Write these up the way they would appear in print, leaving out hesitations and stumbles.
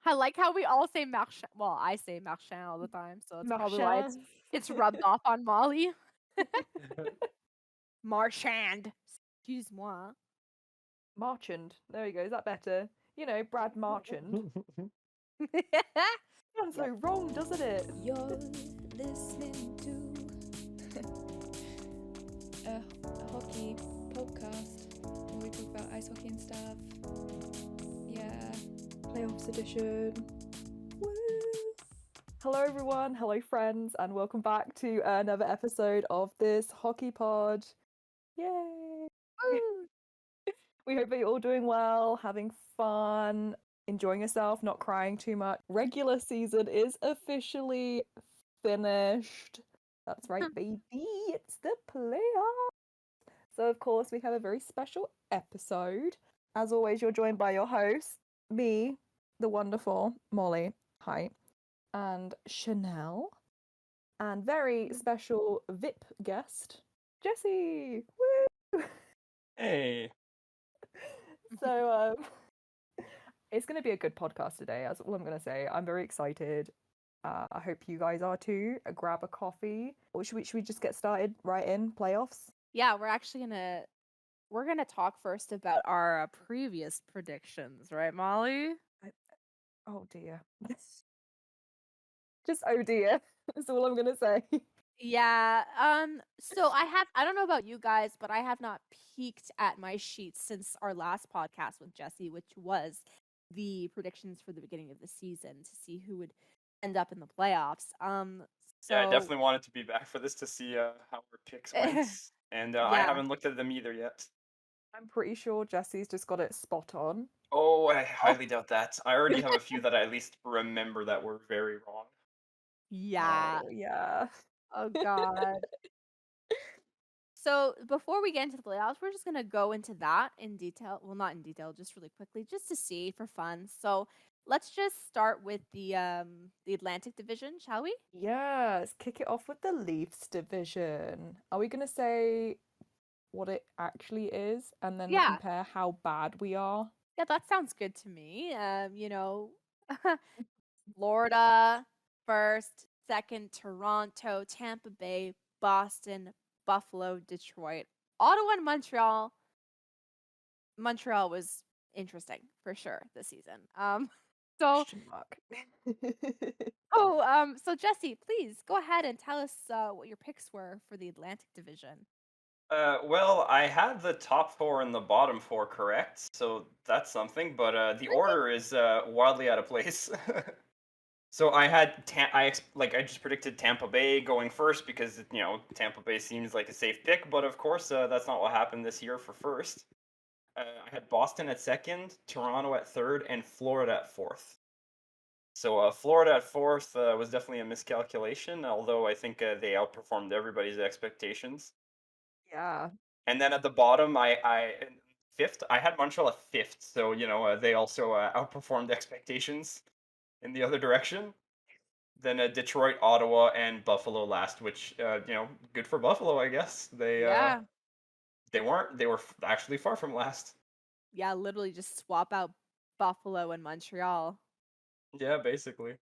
I like how we all say Marchand. Well, I say Marchand all the time, so it's probably why Marchand. it's rubbed off on Molly. Marchand. Excuse-moi. Marchand. There you go. Is that better? You know, Brad Marchand. Sounds so wrong, doesn't it? You're listening to a hockey podcast where we talk about ice hockey and stuff. Yeah. Playoffs edition. Woo! Hello, everyone. Hello, friends, and welcome back to another episode of this hockey pod. Yay! We hope that you're all doing well, having fun, enjoying yourself, not crying too much. Regular season is officially finished. That's right, baby. It's the playoffs. So, of course, we have a very special episode. As always, you're joined by your host, me, the wonderful Molly. Hi. And Chanel. And very special VIP guest, Jessie. Woo! Hey. So, it's going to be a good podcast today. That's all I'm going to say. I'm very excited. I hope you guys are too. Grab a coffee. Or should we just get started right in playoffs? Yeah, we're gonna talk first about our previous predictions, right, Molly? Oh dear. Just oh dear. That's all I'm going to say. Yeah. So I don't know about you guys, but I have not peeked at my sheets since our last podcast with Jessie, which was the predictions for the beginning of the season to see who would end up in the playoffs. Yeah, I definitely wanted to be back for this to see how our picks went. And I Yeah. haven't looked at them either yet. I'm pretty sure Jessie's just got it spot on. Oh, I highly doubt that. I already have a few that I at least remember that were very wrong. Yeah. Oh, yeah. Oh God. So before we get into the playoffs, we're just gonna go into that in detail. Well, not in detail, just really quickly, just to see for fun. So let's just start with the Atlantic Division, shall we? Yeah, let's kick it off with the Leafs division. Are we going to say what it actually is and then Yeah. compare how bad we are? Yeah, that sounds good to me. Florida first, second Toronto, Tampa Bay, Boston, Buffalo, Detroit, Ottawa, and Montreal. Montreal was interesting for sure this season. So Question mark. so Jessie, please go ahead and tell us what your picks were for the Atlantic Division. Well, I had the top four and the bottom four correct, so that's something. But the order is wildly out of place. So I had I just predicted Tampa Bay going first because Tampa Bay seems like a safe pick, but of course that's not what happened this year for first. I had Boston at second, Toronto at third, and Florida at fourth. So Florida at fourth was definitely a miscalculation, although I think they outperformed everybody's expectations. Yeah. And then at the bottom, I fifth. I had Montreal at fifth, so they also outperformed expectations in the other direction. Then Detroit, Ottawa, and Buffalo last, which good for Buffalo, I guess. They weren't. They were actually far from last. Yeah, literally just swap out Buffalo and Montreal. Yeah, basically.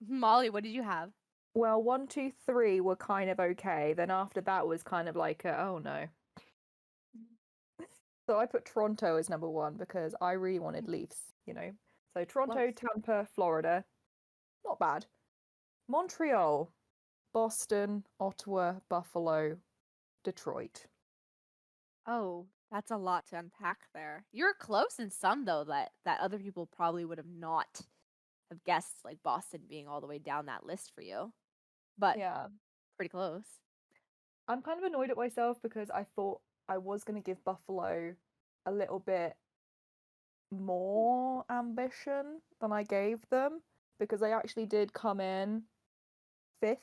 Molly, what did you have? Well, 1, 2, 3 were kind of okay. Then after that was kind of like, oh no. So I put Toronto as number one because I really wanted Leafs, So Toronto, Close. Tampa, Florida, not bad. Montreal, Boston, Ottawa, Buffalo, Detroit. Oh, that's a lot to unpack there. You're close in some though that other people probably would have not have guessed, like Boston being all the way down that list for you. But Yeah. pretty close. I'm kind of annoyed at myself because I thought I was going to give Buffalo a little bit more ambition than I gave them because they actually did come in fifth.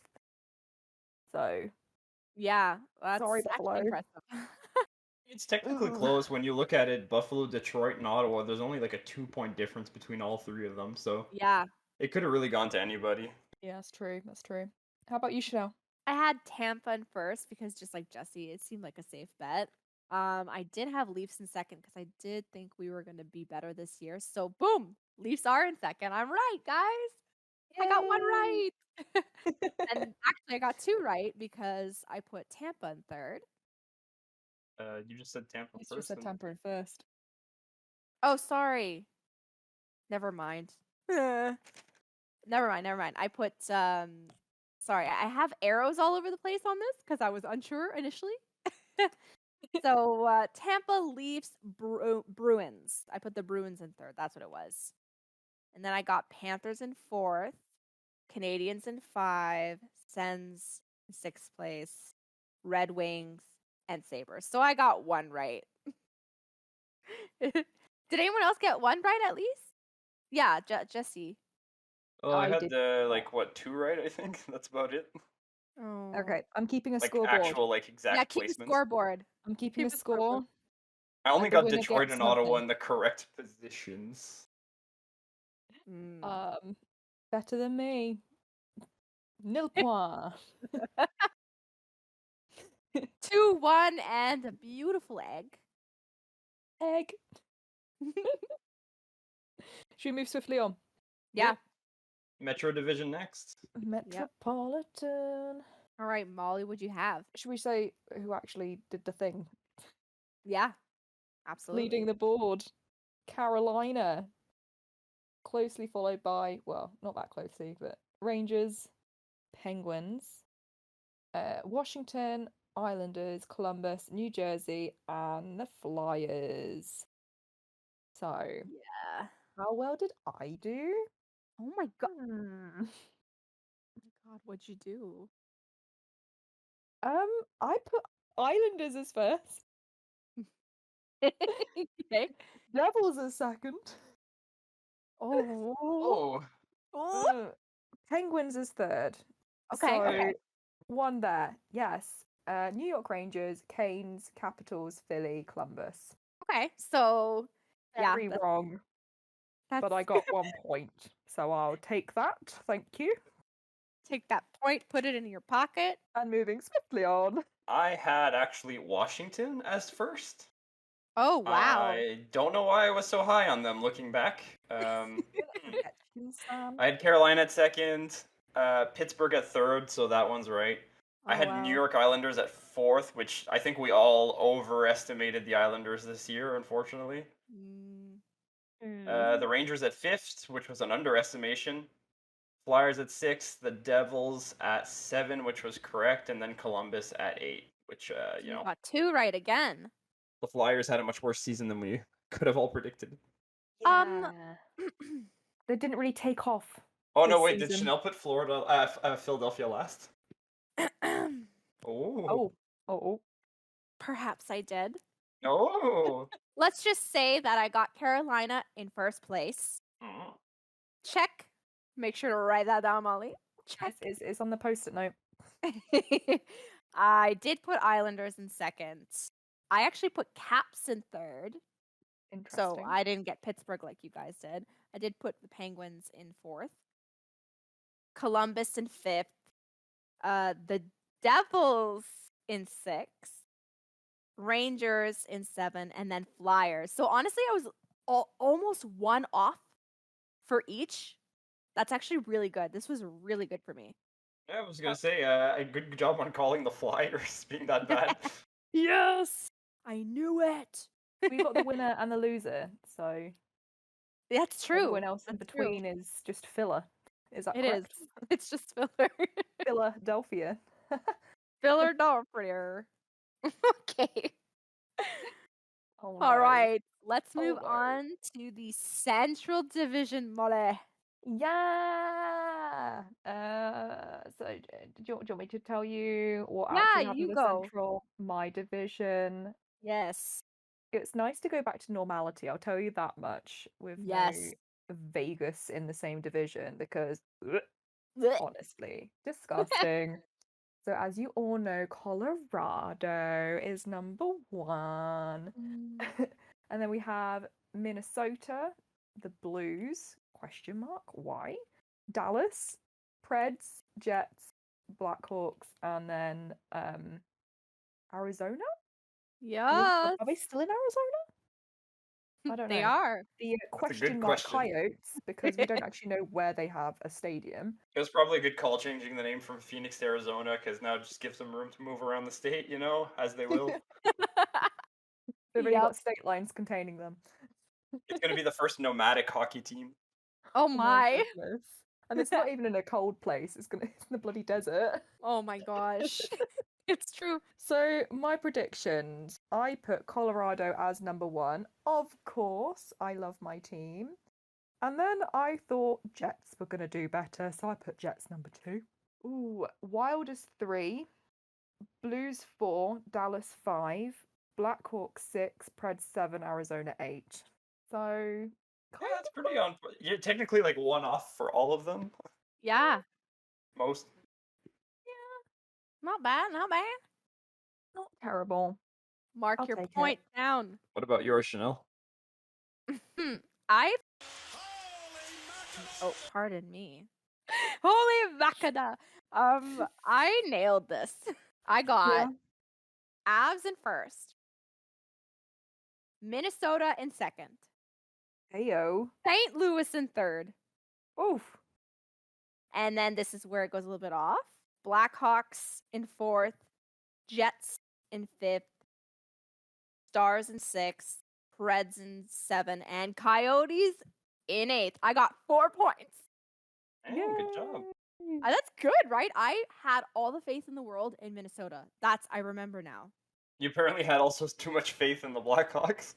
So Yeah, that's sorry, actually Buffalo. impressive. It's technically close when you look at it. Buffalo, Detroit, and Ottawa. There's only like a 2-point difference between all three of them, so Yeah. it could have really gone to anybody. Yeah, that's true. That's true. How about you, Chanel? I had Tampa in first because just like Jessie, it seemed like a safe bet. I did have Leafs in second because I did think we were going to be better this year. So boom, Leafs are in second. I'm right, guys. I got one right. And actually, I got 2 right because I put Tampa in third. You just said Tampa You just first. said and- Tampa in first. Oh, sorry. Never mind. Never mind. I put sorry, I have arrows all over the place on this because I was unsure initially. So Tampa, Leafs, Bruins. I put the Bruins in third. That's what it was. And then I got Panthers in fourth, Canadians in 5, Sens in 6th place, Red Wings, and Sabres. So I got 1 right. Did anyone else get 1 right at least? Yeah, Jesse. Oh, I I had did like what 2 right? I think that's about it. Oh. Okay, I'm keeping a Like scoreboard. actual like exact Yeah, keep a placements. scoreboard. I'm keeping keep a a scoreboard. score. I only and the got winner Detroit gets and Ottawa nothing. in the correct positions. Better than me. Nil point. 2-1 and a beautiful egg. Egg. Should we move swiftly on? Yeah. Metro Division next. Metropolitan. All right, Molly, what'd you have? Should we say who actually did the thing? Yeah, absolutely. Leading the board. Carolina. Closely followed by, well, not that closely, but Rangers, Penguins, Washington, Islanders, Columbus, New Jersey, and the Flyers. So, Yeah. how well did I do? Oh my god. Hmm. Oh my god, what'd you do? I put Islanders as first, Okay. Devils as second, Oh. Oh, Penguins as third. Okay, So, okay. one there. Yes. New York Rangers, Canes, Capitals, Philly, Columbus. Okay, so yeah, Very wrong, that's but I got 1 point, so I'll take that. Thank you. take that point, put it in your pocket. And moving swiftly on. I had actually Washington as first. Oh wow. I don't know why I was so high on them looking back. I had Carolina at second, Pittsburgh at third, so that one's right. I had New York Islanders at fourth, which I think we all overestimated the Islanders this year, unfortunately. The Rangers at fifth, which was an underestimation. Flyers at sixth, the Devils at 7, which was correct, and then Columbus at 8, which, you know, got 2 right again. the Flyers had a much worse season than we could have all predicted. They didn't really take off. Oh, no, this wait, did season. Chanel put Philadelphia last? Oh. Perhaps I did. Oh. Let's just say that I got Carolina in first place. Check. Make sure to write that down, Molly. Check. It's on the post-it note. I did put Islanders in second. I actually put Caps in third. Interesting. So I didn't get Pittsburgh like you guys did. I did put the Penguins in fourth. Columbus in fifth. The Devils in sixth. Rangers in 7, and then Flyers. So honestly, I was almost 1 off for each. That's actually really good. This was really good for me. Yeah, I was gonna say, a good job on calling the Flyers being that bad. Yes! I knew it! We got the winner and the loser, so That's true. everyone else in between is just filler. Is that It correct? is. It's just filler. Philadelphia. Filler Philadelphia. Okay. Oh, All no. right. Let's move no. on to the Central Division, Molly. Yeah. So do you want me to tell you what Yeah, actually happened you in go. the Central, my division? Yes. It's nice to go back to normality. I'll tell you that much. With Yes. no Vegas in the same division because Blech. honestly, disgusting. So as you all know, Colorado is number 1. And then we have Minnesota, the Blues, ? Why? Dallas, Preds, Jets, Blackhawks, and then Arizona? Yes. Are they still in Arizona? I don't They know. are. The That's a good question mark question. Coyotes, because we don't actually know where they have a stadium. It was probably a good call changing the name from Phoenix to Arizona, because now it just gives them room to move around the state, as they will. They've only Yep. got state lines containing them. It's going to be the first nomadic hockey team. Oh my. Goodness. And it's not even in a cold place. It's in the bloody desert. Oh my gosh. It's true. So my predictions, I put Colorado as number 1. Of course, I love my team. And then I thought Jets were going to do better, so I put Jets number 2. Ooh, Wild is 3, Blues 4, Dallas 5, Blackhawks 6, Preds 7, Arizona 8. So Yeah, that's pretty on. You're technically like one off for all of them. Yeah. Most. Not bad, not bad. not terrible. Mark I'll your take it. point down. What about yours, Chanel? I Oh, pardon me. Holy Macada. I nailed this. I got Avs in first. Minnesota in second. Heyo. St. Louis in third. Oof. And then this is where it goes a little bit off. Blackhawks in fourth. Jets in fifth. Stars in sixth. Preds in seven. And Coyotes in eighth. I got 4 points. Hey, good job. That's good, right? I had all the faith in the world in Minnesota. I remember now. You apparently had also too much faith in the Blackhawks.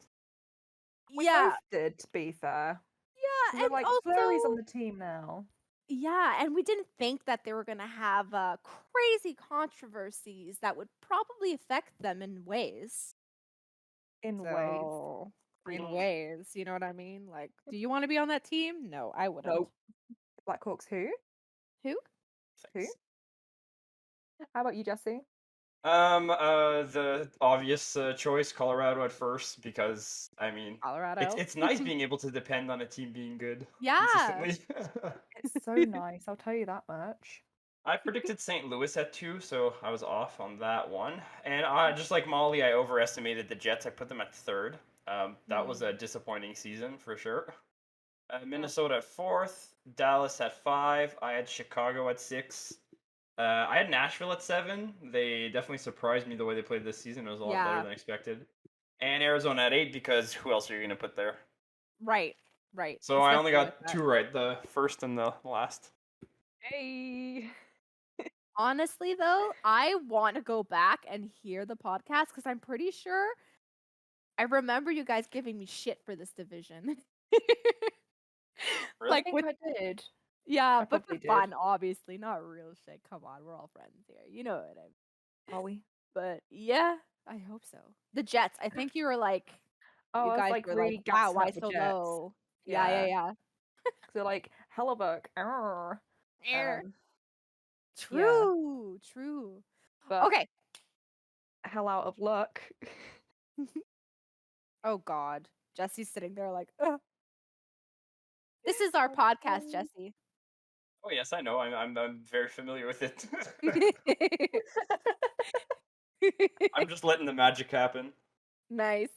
We Yeah. both did, to be fair. Yeah, We're and like also, Flurry's on the team now. yeah, and we didn't think that they were going to have crazy controversies that would probably affect them in ways. In ways. So, in ways, you know what I mean? Like, do you want to be on that team? No, I wouldn't. Nope. Blackhawks who? Who? Thanks. How about you, Jesse? The obvious choice, Colorado at first, because I mean, Colorado. it's nice being able to depend on a team being good Yeah. consistently. It's so nice, I'll tell you that much. I predicted St. Louis at 2, so I was off on that one. And just like Molly, I overestimated the Jets. I put them at 3rd. That was a disappointing season for sure. Minnesota at 4th, Dallas at 5. I had Chicago at 6. I had Nashville at 7. They definitely surprised me the way they played this season. It was a lot better than expected. And Arizona at 8, because who else are you going to put there? Right. So I only got 2 right, the first and the last. Hey. Honestly, though, I want to go back and hear the podcast because I'm pretty sure I remember you guys giving me shit for this division. Really? Like I think I did. yeah, I but for probably did. fun, obviously, not real shit. Come on, we're all friends here. You know what I mean. Are we? But yeah, I hope so. The Jets, I think you were like, Oh, you I was guys like were really like, wow, gassing why up the so Jets. low? Yeah. They're like, Hellebuck. True. But Okay. hell out of luck. Oh God, Jesse's sitting there like, ugh. This is our podcast, Jesse. Oh yes, I know. I'm very familiar with it. I'm just letting the magic happen. Nice.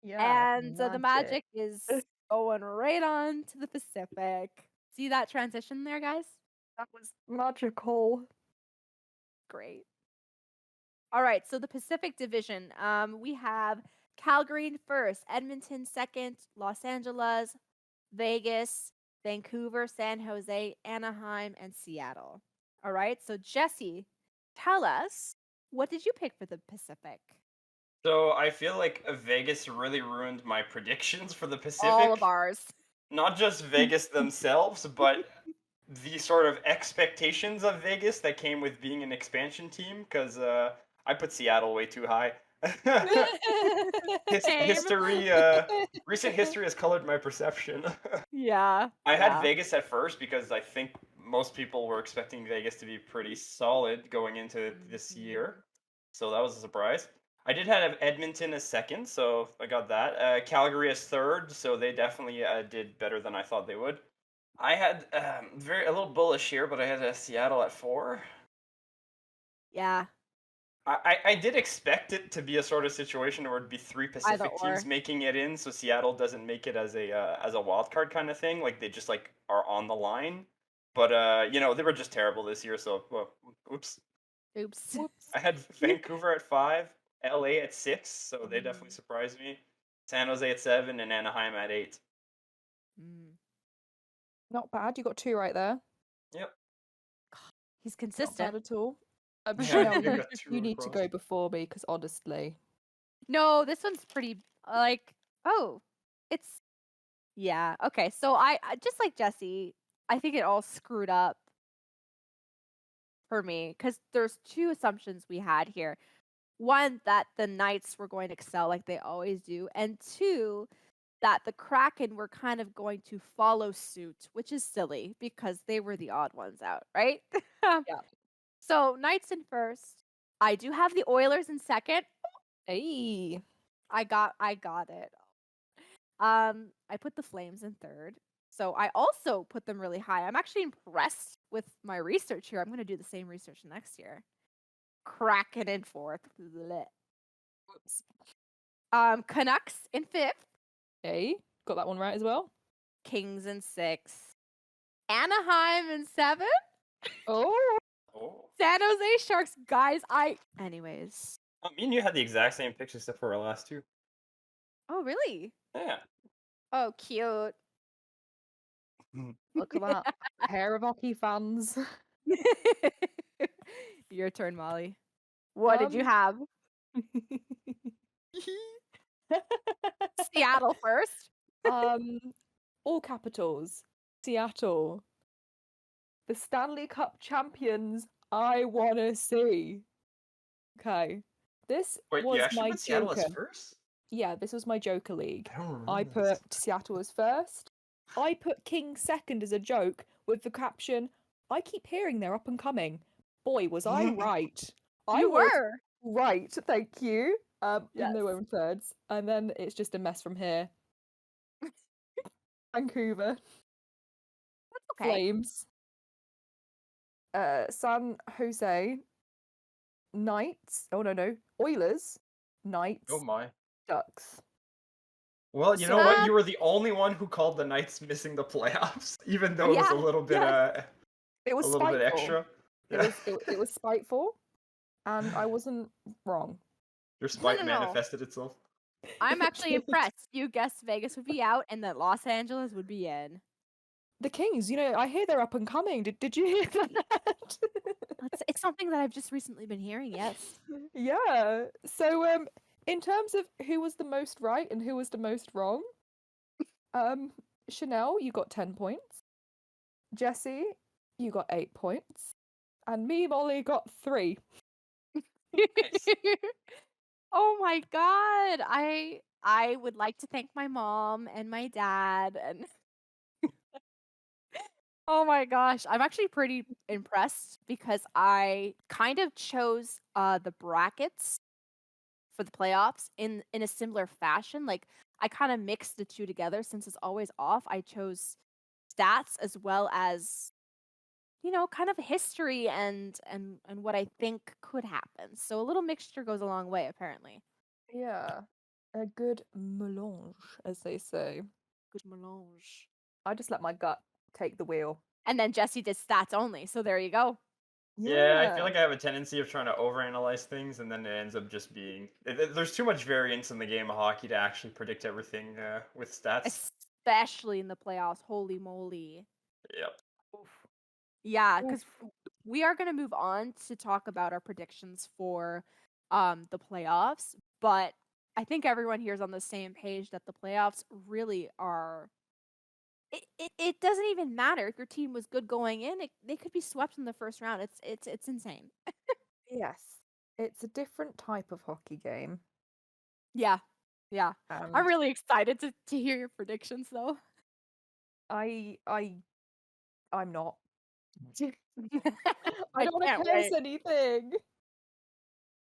Yeah. And the magic is going right on to the Pacific. See that transition there, guys? That was magical. Great. All right, so the Pacific Division. We have Calgary in first, Edmonton second, Los Angeles, Vegas, Vancouver, San Jose, Anaheim, and Seattle. All right, so Jesse, tell us, what did you pick for the Pacific? So I feel like Vegas really ruined my predictions for the Pacific. All of ours. Not just Vegas themselves, but the sort of expectations of Vegas that came with being an expansion team, because I put Seattle way too high. Recent history has colored my perception. Yeah. I had Vegas at first because I think most people were expecting Vegas to be pretty solid going into this year. So that was a surprise. I did have Edmonton as second, so I got that. Calgary as third, so they definitely did better than I thought they would. I had a little bullish here, but I had Seattle at 4. Yeah. I did expect it to be a sort of situation where it'd be three Pacific or. teams making it in, so Seattle doesn't make it as a wild card kind of thing. Like they just like are on the line. But they were just terrible this year. So, oops. Oops. Whoops. I had Vancouver at 5, LA at 6, so they definitely surprised me. San Jose at 7, and Anaheim at 8. Not bad. You got 2 right there. Yep. He's Not consistent. bad at all. Yeah, Chanel, you got 2 you need to across. go before me because honestly, No, this one's pretty it's yeah. Okay, so I just like Jesse, I think it all screwed up for me because there's 2 assumptions we had here. One, that the Knights were going to excel like they always do, and 2, that the Kraken were kind of going to follow suit, which is silly because they were the odd ones out, right? Yeah. So Knights in first. I do have the Oilers in second. hey, I got it. I put the Flames in third. So I also put them really high. I'm actually impressed with my research here. I'm going to do the same research next year. Kraken in fourth. Blech. whoops. Canucks in fifth. Hey, got that one right as well. Kings in sixth. Anaheim in seventh. Oh, Oh. San Jose Sharks, guys. Anyways. Me and you had the exact same picks except for our last 2. Oh, really? Yeah. Oh, cute. look at that pair of hockey fans. Your turn, Molly. What did you have? Seattle first. All capitals. Seattle. The Stanley Cup champions I wanna see. Okay. This Wait, was you actually my put Seattle Joker. as first? Yeah, this was my Joker league. I don't remember I this. put Seattle as first. I put Kings second as a joke with the caption, I keep hearing they're up and coming. Boy, was I right. You was were. right, thank you. Even Yes. though we're in thirds. And then it's just a mess from here. Vancouver. That's okay. Flames. San Jose. Knights. Oh no. Oilers. Knights. Oh my. Ducks. Well, you know So- what? You were the only one who called the Knights missing the playoffs, even though it was a Yeah, little bit It was a little bit spiteful. extra. It was spiteful, and I wasn't wrong. Your spite no. manifested itself. I'm actually impressed. You guessed Vegas would be out and that Los Angeles would be in. The Kings, I hear they're up and coming. Did you hear that? It's something that I've just recently been hearing, yes. Yeah. So in terms of who was the most right and who was the most wrong, Chanel, you got 10 points. Jesse, you got 8 points. And me, Molly, got 3. Oh my god. I would like to thank my mom and my dad and oh my gosh, I'm actually pretty impressed because I kind of chose the brackets for the playoffs in a similar fashion. Like I kind of mixed the 2 together since it's always off. I chose stats as well as kind of history and what I think could happen. So a little mixture goes a long way apparently. Yeah. A good melange, as they say. Good melange. I just let my gut take the wheel. And then Jesse did stats only. So there you go. Yeah, I feel like I have a tendency of trying to overanalyze things, and then it ends up just being there's too much variance in the game of hockey to actually predict everything with stats. Especially in the playoffs. Holy moly. Yep. Oof. Yeah, because we are going to move on to talk about our predictions for the playoffs, but I think everyone here is on the same page that the playoffs really are. It doesn't even matter if your team was good going in; they could be swept in the first round. It's insane. Yes, it's a different type of hockey game. Yeah. I'm really excited to hear your predictions, though. I'm not. I I don't want to can't curse wait. anything.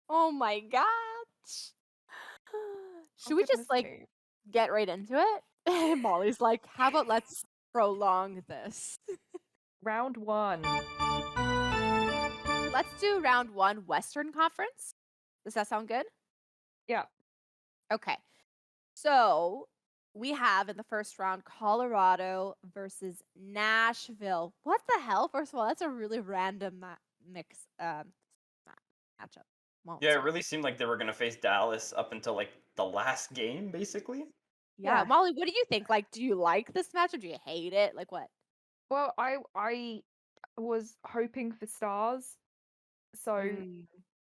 Oh my gosh! Should we just get right into it? Molly's like, how about let's prolong this? Round 1. Let's do round 1 Western Conference. Does that sound good? Yeah. Okay. So we have in the first round Colorado versus Nashville. What the hell? First of all, that's a really random mix matchup. Well, Yeah, it sorry. really seemed like they were gonna face Dallas up until like the last game, basically. Yeah, Yeah. Molly, what do you think? Like, do you like this match or do you hate it? Like, what? Well, I was hoping for stars, so Mm.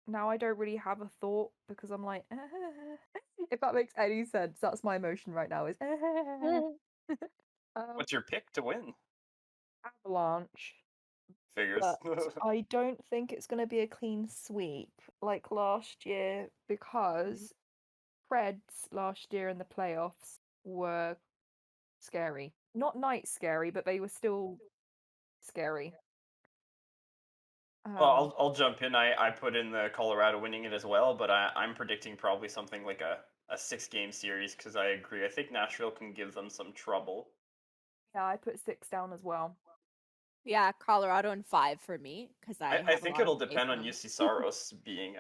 now I don't really have a thought because I'm like, if that makes any sense, that's my emotion right now. Is What's your pick to win? Avalanche, Figures. but I don't think it's going to be a clean sweep like last year because Preds last year in the playoffs were scary. Not night scary, but they were still scary. Well, I'll jump in. I put in the Colorado winning it as well, but I'm predicting probably something like a 6-game series because I agree. I think Nashville can give them some trouble. Yeah, I put 6 down as well. Yeah, Colorado and 5 for me because I I have a think lot of it'll faith depend in on them. UC Saros being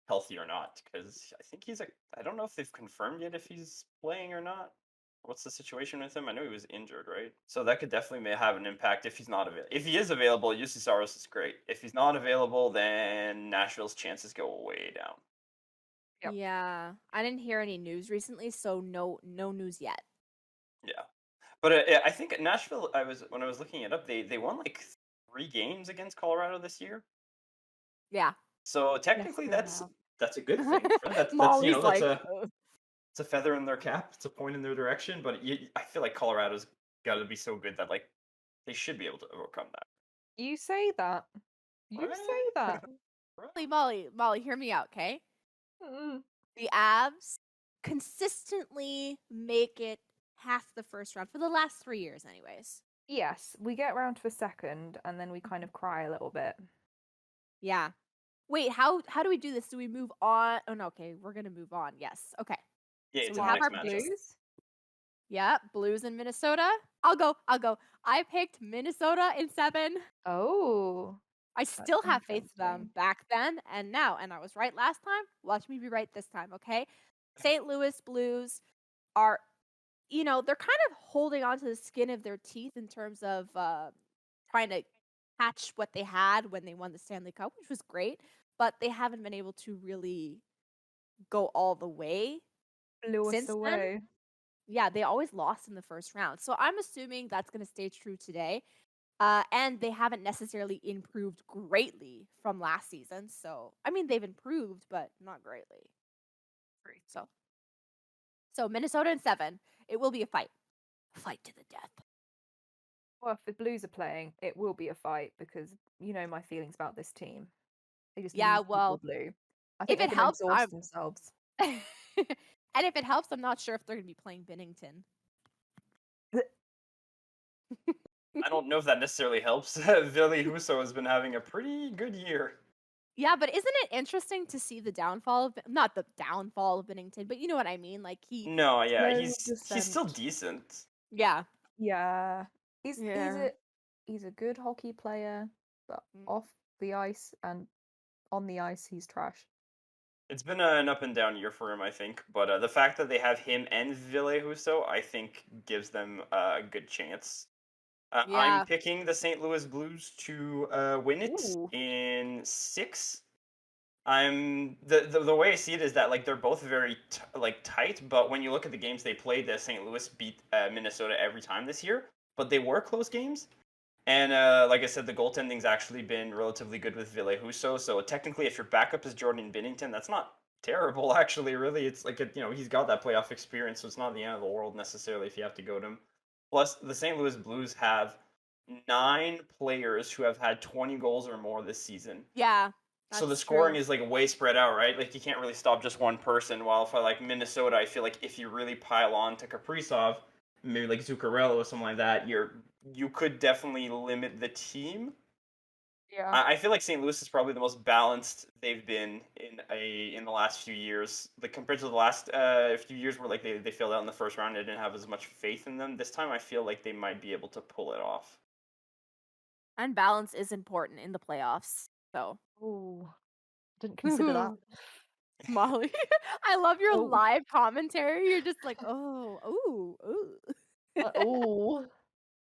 healthy or not because I think he's I don't know if they've confirmed yet if he's playing or not. What's the situation with him? I know he was injured, right? So that could definitely have an impact if he's not available. If he is available, UC Saros is great. If he's not available, then Nashville's chances go way down. Yep. Yeah, I didn't hear any news recently, so no news yet. Yeah, but I think Nashville. When I was looking it up, they won like 3 games against Colorado this year. Yeah. So technically, Yes, they that's a good thing for them. That's Molly's that's like, it's a feather in their cap. It's a point in their direction. But I feel like Colorado's got to be so good that like they should be able to overcome that. You say that. You say that. Molly, hear me out, okay? Mm. The Avs consistently make it past the first round for the last 3 years, anyways. Yes, we get round to a second and then we kind of cry a little bit. Yeah. Wait, how do we do this? Do we move on? Oh no, okay, we're gonna move on. Yes, okay. Yeah, So it's we the have next our matchup. Blues? Yeah, Blues in Minnesota. I'll go. I picked Minnesota in 7. Oh, I still have faith in them interesting. back then and now, and I was right last time. Watch me be right this time, okay? St. Louis Blues are, they're kind of holding on to the skin of their teeth in terms of trying to catch what they had when they won the Stanley Cup, which was great, but they haven't been able to really go all the way Blew us since then. away. Yeah, they always lost in the first round. So I'm assuming that's going to stay true today. And they haven't necessarily improved greatly from last season. So, I mean, they've improved, but not greatly. So Minnesota in 7. It will be a fight. A fight to the death. Well, if the Blues are playing, it will be a fight because you know my feelings about this team. They just Yeah, need to well, be blue. I if think they're it going to helps, exhaust themselves. and if it helps, I'm not sure if they're going to be playing Binnington. I don't know if that necessarily helps. Ville Husso has been having a pretty good year. Yeah, but isn't it interesting to see the downfall of not the downfall of Binnington, but you know what I mean? Like No, yeah, Slow he's still descent. decent. yeah. Yeah, he's Yeah. a good hockey player, but Mm. off the ice and on the ice he's trash. It's been an up and down year for him, I think. But the fact that they have him and Ville Husso, I think, gives them a good chance. I'm Yeah. picking the St. Louis Blues to win it Ooh. in 6. I'm the way I see it is that like they're both very tight, but when you look at the games they played, the St. Louis beat Minnesota every time this year, but they were close games. And like I said, the goaltending's actually been relatively good with Ville Husso. So technically, if your backup is Jordan Binnington, that's not terrible. Actually, really, it's like he's got that playoff experience, so it's not the end of the world necessarily if you have to go to him. Plus, the St. Louis Blues have 9 players who have had 20 goals or more this season. Yeah. So the That's scoring true. is like way spread out, right? Like you can't really stop just one person. While for like Minnesota, I feel like if you really pile on to Kaprizov, maybe like Zuccarello or something like that, you could definitely limit the team. Yeah. I feel like St. Louis is probably the most balanced they've been in the last few years. Like compared to the last few years where like they failed out in the first round, I didn't have as much faith in them. This time, I feel like they might be able to pull it off. And balance is important in the playoffs. So Ooh. Didn't consider that. Molly, I love your Oh. live commentary. You're just like, oh, ooh, ooh.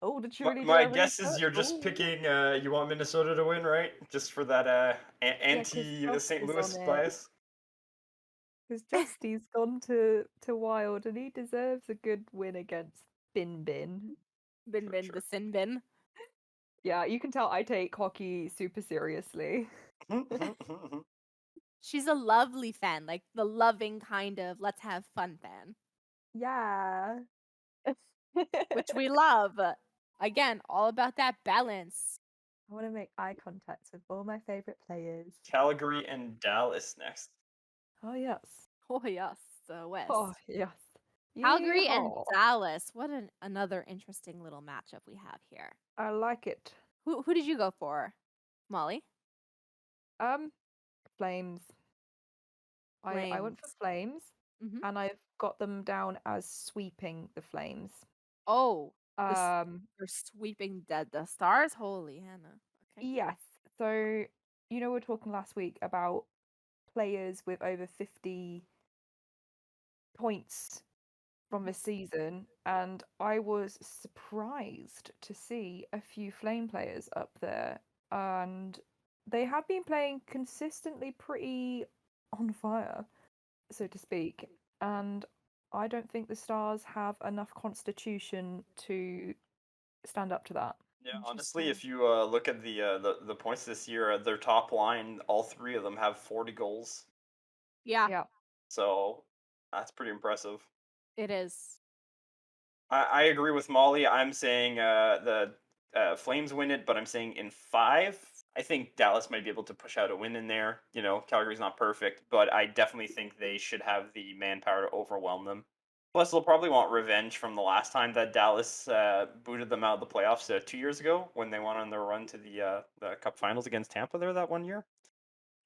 Oh, did you really do My that guess is research? you're just Ooh. picking. You want Minnesota to win, right? Just for that 'cause anti Josh St. is Louis on it. bias. Because Justy's gone to Wild and he deserves a good win against Bin Bin. Bin bin, Sure. the sin bin. Yeah, you can tell I take hockey super seriously. She's a lovely fan, like the loving kind of let's have fun fan, Yeah. which we love. Again, all about that balance. I want to make eye contact with all my favorite players. Calgary and Dallas next. Oh, yes. Oh yes, West. Oh, yes. Calgary and Yeehaw. Dallas. What another interesting little matchup we have here. I like it. Who did you go for, Molly? Flames. I went for Flames, Mhm. and I've got them down as sweeping the Flames. Oh, You're sweeping the Stars. Holy Hannah. Okay. Yes. So, we were talking last week about players with over 50 points from the season, and I was surprised to see a few Flame players up there, and they have been playing consistently pretty on fire, so to speak, and I don't think the Stars have enough constitution to stand up to that. Yeah, honestly, if you look at the points this year, their top line, all three of them have 40 goals. Yeah, Yeah. So that's pretty impressive. it is. I agree with Molly. I'm saying the Flames win it, but I'm saying in 5. I think Dallas might be able to push out a win in there. Calgary's not perfect, but I definitely think they should have the manpower to overwhelm them. Plus, they'll probably want revenge from the last time that Dallas booted them out of the playoffs 2 years ago when they went on their run to the Cup Finals against Tampa there that one year.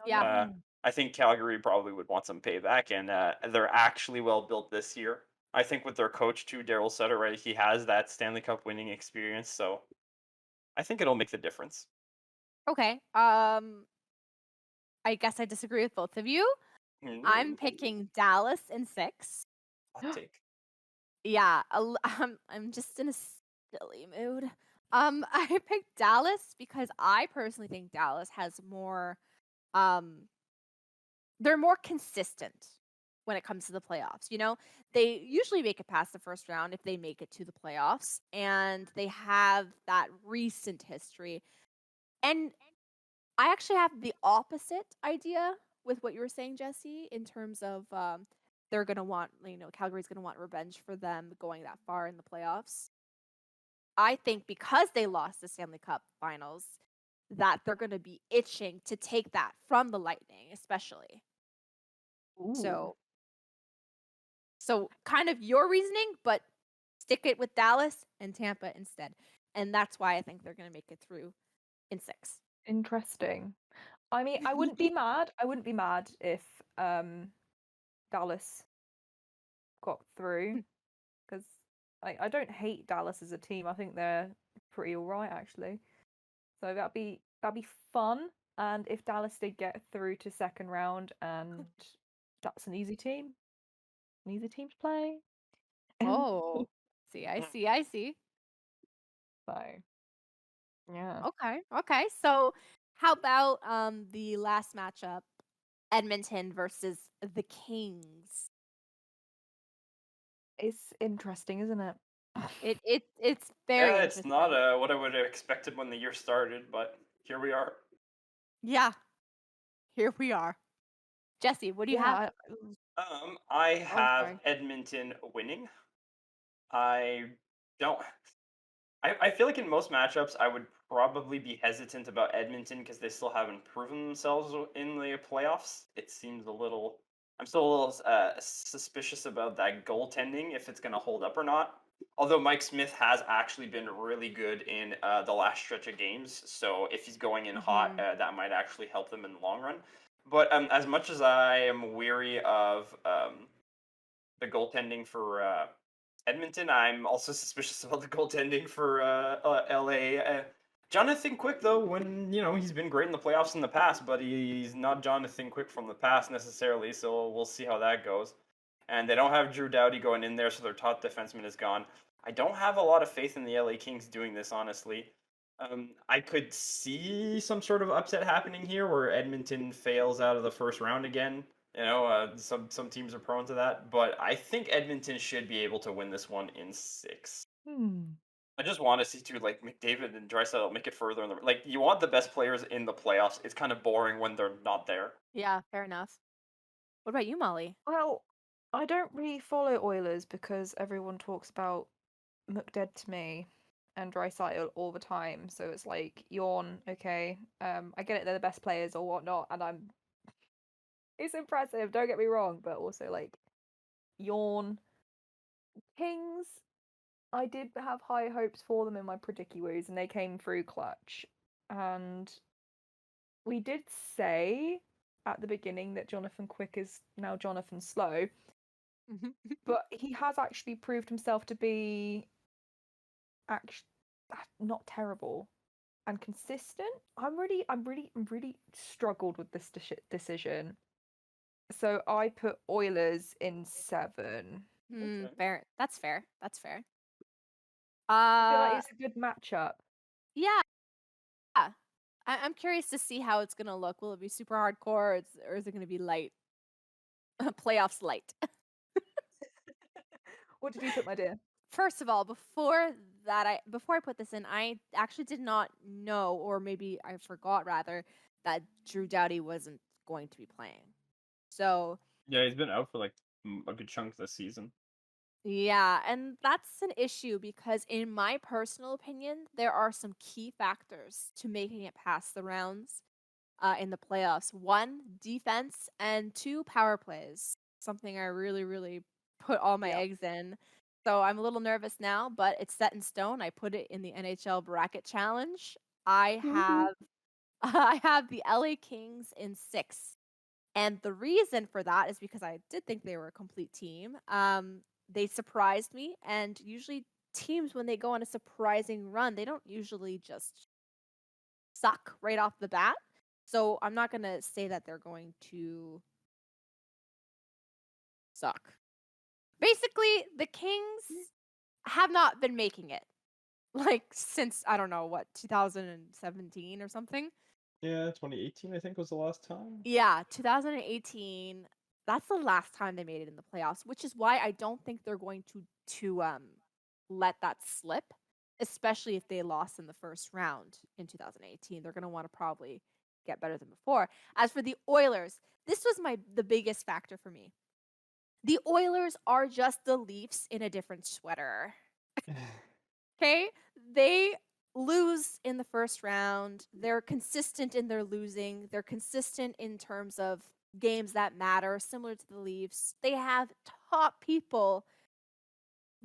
Yeah. I think Calgary probably would want some payback, and they're actually well built this year. I think with their coach too, Daryl Sutter, right? He has that Stanley Cup winning experience, so I think it'll make the difference. Okay. I guess I disagree with both of you. I'm picking Dallas in 6. Hot take. Yeah, I'm just in a silly mood. I picked Dallas because I personally think Dallas has more. They're more consistent when it comes to the playoffs. They usually make it past the first round if they make it to the playoffs, and they have that recent history. And I actually have the opposite idea with what you were saying, Jesse, in terms of they're going to want, Calgary's going to want revenge for them going that far in the playoffs. I think because they lost the Stanley Cup Finals, that they're going to be itching to take that from the Lightning, especially. Ooh. So kind of your reasoning, but stick it with Dallas and Tampa instead. And that's why I think they're going to make it through in 6. Interesting. I mean, I wouldn't be mad. I wouldn't be mad if Dallas got through, because I don't hate Dallas as a team. I think they're pretty alright actually. So that'd be fun. And if Dallas did get through to second round, and that's an easy team to play. Oh, I see. So yeah. Okay. So how about the last matchup, Edmonton versus the Kings? It's interesting, isn't it? It's very Yeah, interesting. it's not what I would have expected when the year started, but here we are. Yeah. Here we are. Jesse, what do you have? I have sorry. Edmonton winning. I don't. I feel like in most matchups, I would probably be hesitant about Edmonton because they still haven't proven themselves in the playoffs. It seems a little. I'm still a little suspicious about that goaltending, if it's going to hold up or not. Although Mike Smith has actually been really good in the last stretch of games, so if he's going in hot, that might actually help them in the long run. But as much as I am weary of the goaltending for Edmonton, I'm also suspicious about the goaltending for LA. Jonathan Quick, though, when, he's been great in the playoffs in the past, but he's not Jonathan Quick from the past necessarily, so we'll see how that goes. And they don't have Drew Doughty going in there, so their top defenseman is gone. I don't have a lot of faith in the LA Kings doing this, honestly. I could see some sort of upset happening here where Edmonton fails out of the first round again. Some teams are prone to that, but I think Edmonton should be able to win this one in 6. I just want to see McDavid and Draisaitl make it further in the you want the best players in the playoffs. It's kind of boring when they're not there. Yeah, fair enough. What about you, Molly? Well, I don't really follow Oilers because everyone talks about McDavid to me and Draisaitl all the time. So it's like, yawn, okay. I get it, they're the best players or whatnot, and it's impressive, don't get me wrong, but also yawn. Kings, I did have high hopes for them in my Predicuos, and they came through clutch. And we did say at the beginning that Jonathan Quick is now Jonathan Slow, but he has actually proved himself to be not terrible and consistent. I'm really struggled with this decision. So I put Oilers in 7. Okay. Fair. That's fair. That's fair. I feel like it's a good matchup. Yeah. I'm curious to see how it's gonna look. Will it be super hardcore, or is it gonna be light? Playoffs light. What did you put, my dear? First of all, before I put this in, I actually did not know, or maybe I forgot rather, that Drew Doughty wasn't going to be playing. So yeah, he's been out for a good chunk this season. Yeah, and that's an issue because in my personal opinion, there are some key factors to making it past the rounds in the playoffs. 1, defense, and 2, power plays. Something I really, really put all my eggs in. So I'm a little nervous now, but it's set in stone. I put it in the NHL bracket challenge. I have the LA Kings in 6. And the reason for that is because I did think they were a complete team. They surprised me, and usually teams, when they go on a surprising run, they don't usually just suck right off the bat. So I'm not going to say that they're going to suck. Basically, the Kings have not been making it. Since, I don't know, what, 2017 or something? Yeah, 2018, I think, was the last time. Yeah, 2018. That's the last time they made it in the playoffs, which is why I don't think they're going to let that slip, especially if they lost in the first round in 2018. They're going to want to probably get better than before. As for the Oilers, this was the biggest factor for me. The Oilers are just the Leafs in a different sweater. Okay? They lose in the first round. They're consistent in their losing. They're consistent in terms of games that matter, similar to the Leafs. They have top people,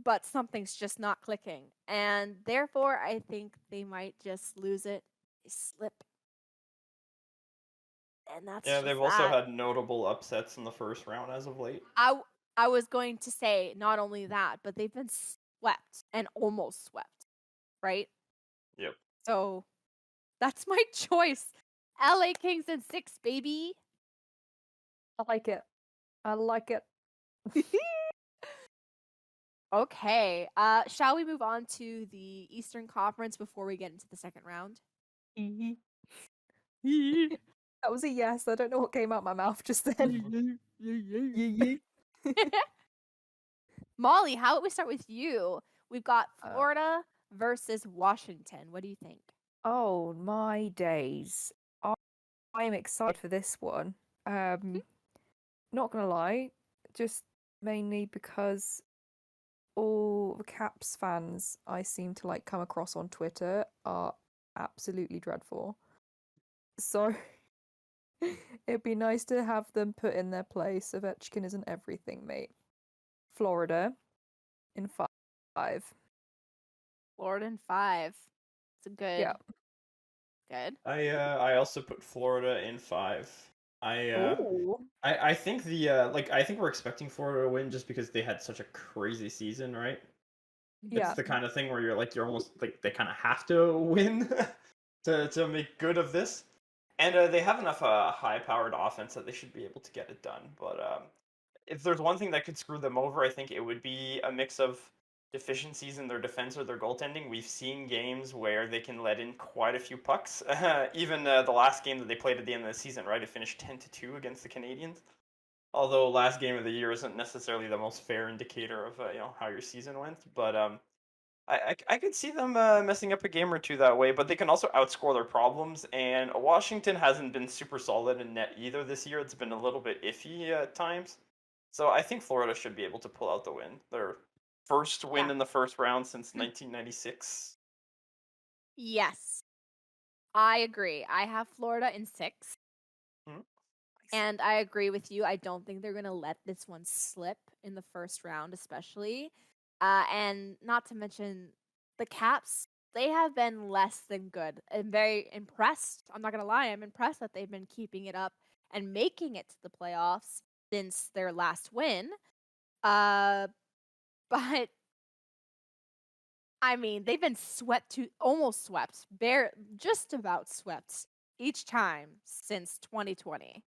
but something's just not clicking. And therefore, I think they might just lose it. They slip. And that's they've also had notable upsets in the first round as of late. I was going to say not only that, but they've been swept and almost swept, right? Yep. So that's my choice. LA Kings in 6, baby. I like it. Okay. Shall we move on to the Eastern Conference before we get into the second round? That was a yes. I don't know what came out my mouth just then. Molly, how about we start with you? We've got Florida versus Washington. What do you think? Oh my days. I am excited for this one. Not gonna lie, just mainly because all the Caps fans I seem to come across on Twitter are absolutely dreadful. So it'd be nice to have them put in their place. Ovechkin isn't everything, mate. Florida in 5. Florida in 5. It's a good. Yeah. Good. I also put Florida in 5. I think I think we're expecting Florida to win just because they had such a crazy season, right? Yeah. It's the kind of thing where you're almost they kind of have to win. to make good of this. And they have enough high-powered offense that they should be able to get it done. But if there's one thing that could screw them over, I think it would be a mix of deficiencies in their defense or their goaltending. We've seen games where they can let in quite a few pucks. Even the last game that they played at the end of the season, right? It finished 10-2 against the Canadiens. Although last game of the year isn't necessarily the most fair indicator of how your season went, but I could see them messing up a game or two that way. But they can also outscore their problems, and Washington hasn't been super solid in net either this year. It's been a little bit iffy at times. So I think Florida should be able to pull out the win. Their first win in the first round since 1996. Yes, I agree. I have Florida in 6. Hmm. And I agree with you. I don't think they're going to let this one slip in the first round, especially. And not to mention the Caps, they have been less than good. I'm very impressed. I'm not going to lie. I'm impressed that they've been keeping it up and making it to the playoffs since their last win. But I mean, they've been almost swept, just about swept each time since 2020.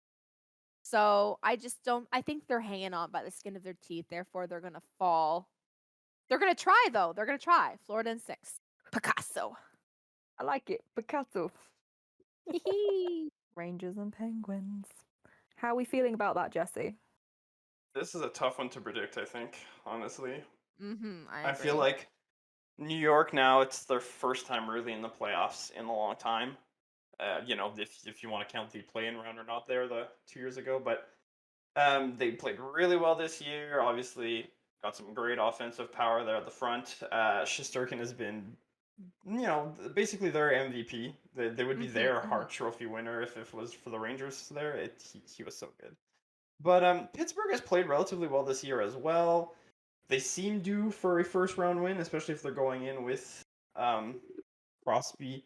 So I think they're hanging on by the skin of their teeth. Therefore, they're going to fall. They're going to try, though. They're going to try. Florida in 6. Picasso. I like it. Picasso. Rangers and Penguins. How are we feeling about that, Jesse? This is a tough one to predict, I think, honestly. I feel agree. like New York now, it's their first time really in the playoffs in a long time. If you want to count the play-in round or not there, the 2 years ago. But they played really well this year. Obviously, got some great offensive power there at the front. Shesterkin has been, basically their MVP. They would be their Hart Trophy winner if it was for the Rangers there. He was so good. But Pittsburgh has played relatively well this year as well. They seem due for a first round win, especially if they're going in with Crosby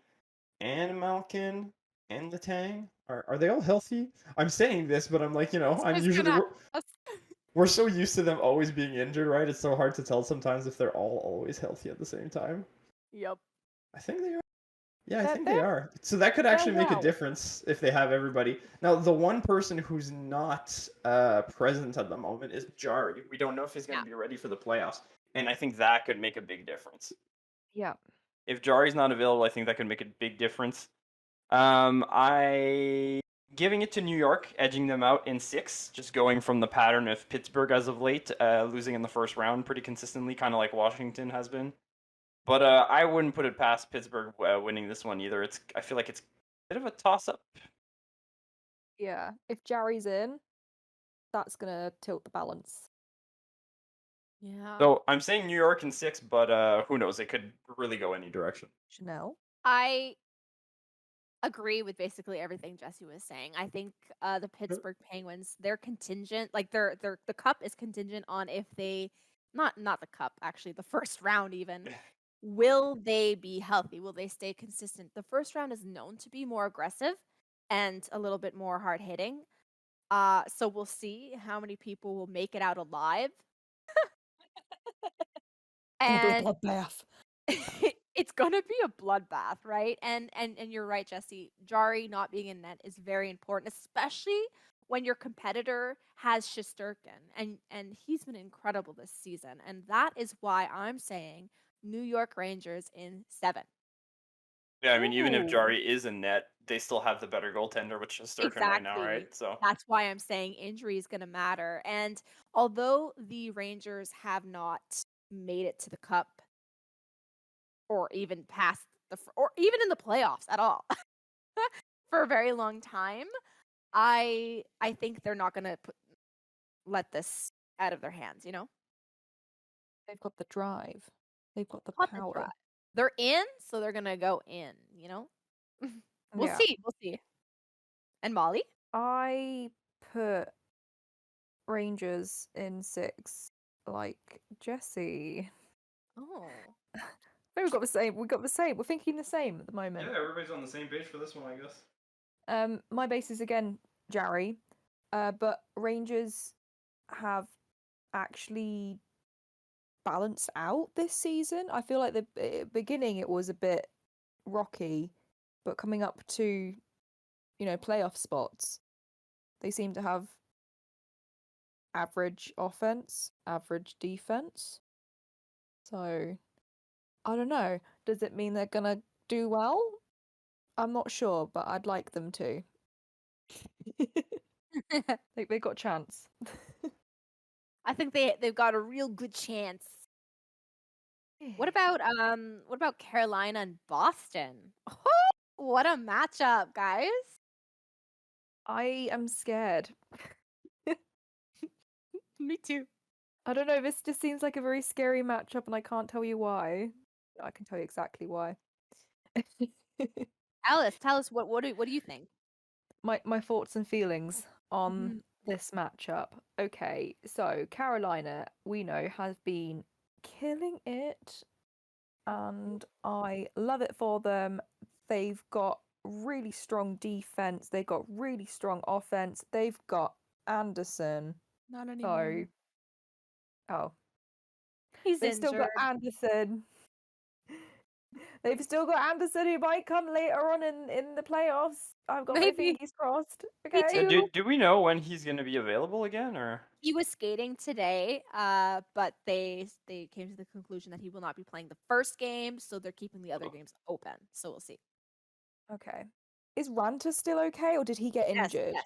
and Malkin and Letang. Are they all healthy? I'm saying this, but I'm like, I'm usually we're so used to them always being injured, right? It's so hard to tell sometimes if they're all always healthy at the same time. Yep. I think they are. Yeah, I think they are. So that could actually make a well. difference if they have everybody. Now, the one person who's not present at the moment is Jari. We don't know if he's going to be ready for the playoffs. And I think that could make a big difference. Yeah. If Jari's not available, I think that could make a big difference. I giving it to New York, edging them out in 6, just going from the pattern of Pittsburgh as of late, losing in the first round pretty consistently, kind of like Washington has been. But I wouldn't put it past Pittsburgh winning this one either. I feel like it's a bit of a toss-up. Yeah. If Jari's in, that's going to tilt the balance. Yeah. So I'm saying New York in 6, but who knows? It could really go any direction. Chanel? I agree with basically everything Jesse was saying. I think the Pittsburgh Penguins, they're contingent, like the cup is contingent on if they not the cup, actually, the first round even. Will they be healthy? Will they stay consistent? The first round is known to be more aggressive and a little bit more hard hitting. So we'll see how many people will make it out alive. And bloodbath. it's gonna be a bloodbath, right? And you're right, Jesse. Jari not being in net is very important, especially when your competitor has Shesterkin, and he's been incredible this season. And that is why I'm saying New York Rangers in 7. Yeah, I mean, even if Jari is in net, they still have the better goaltender, which is Shesterkin right now, right? So that's why I'm saying injury is gonna matter. And although the Rangers have not made it to the cup or even past or even in the playoffs at all for a very long time, I think they're not gonna let this out of their hands. They've got the drive. They've got the Not the power. drive. They're in, so they're gonna go in. We'll see. And Molly, I put Rangers in 6, like Jesse. oh, We've got the same. We're thinking the same at the moment. yeah, everybody's on the same page for this one, I guess. My base is again Jari, but Rangers have actually balanced out this season. I feel like the beginning it was a bit rocky, but coming up to, playoff spots, they seem to have average offense, average defense. So, I don't know. Does it mean they're gonna do well? I'm not sure, but I'd like them to. Like they got a chance. I think they've got a real good chance. What about Carolina and Boston? What a matchup, guys. I am scared. Me too. I don't know, this just seems like a very scary matchup and I can't tell you why. I can tell you exactly why. Alice, tell us what do you think? My thoughts and feelings on Mhm. this matchup. Okay, so Carolina, we know, has been killing it, and I love it for them. They've got really strong defense. They've got really strong offense. They've got Anderson. Not So, anymore. oh, He's they've still got injured. Anderson. They've still got Anderson who might come later on in the playoffs. I've got my Maybe. fingers crossed. Me Okay. too. Do we know when he's going to be available again, or? He was skating today, but they came to the conclusion that he will not be playing the first game, so they're keeping the other Oh. games open. So we'll see. Okay. Is Ranta still okay, or did he get injured? Yes.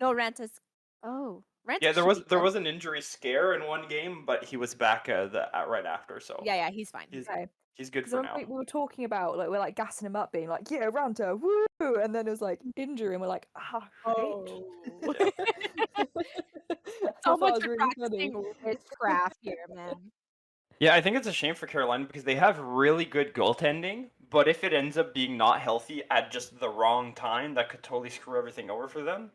No, Ranta's. Oh, Ranta. Yeah, there should be was good. an injury scare in one game, but he was back right after. So Yeah, he's fine. Okay. he's good Because for I now. think we were talking about, like, we're like gassing him up, being like, "Yeah, Ranta, woo!" And then it was like injury, and we're like, "Ah, Oh. shit." I So thought much that was for really funny. practicing witchcraft here, man. Yeah, I think it's a shame for Carolina because they have really good goaltending, but if it ends up being not healthy at just the wrong time, that could totally screw everything over for them.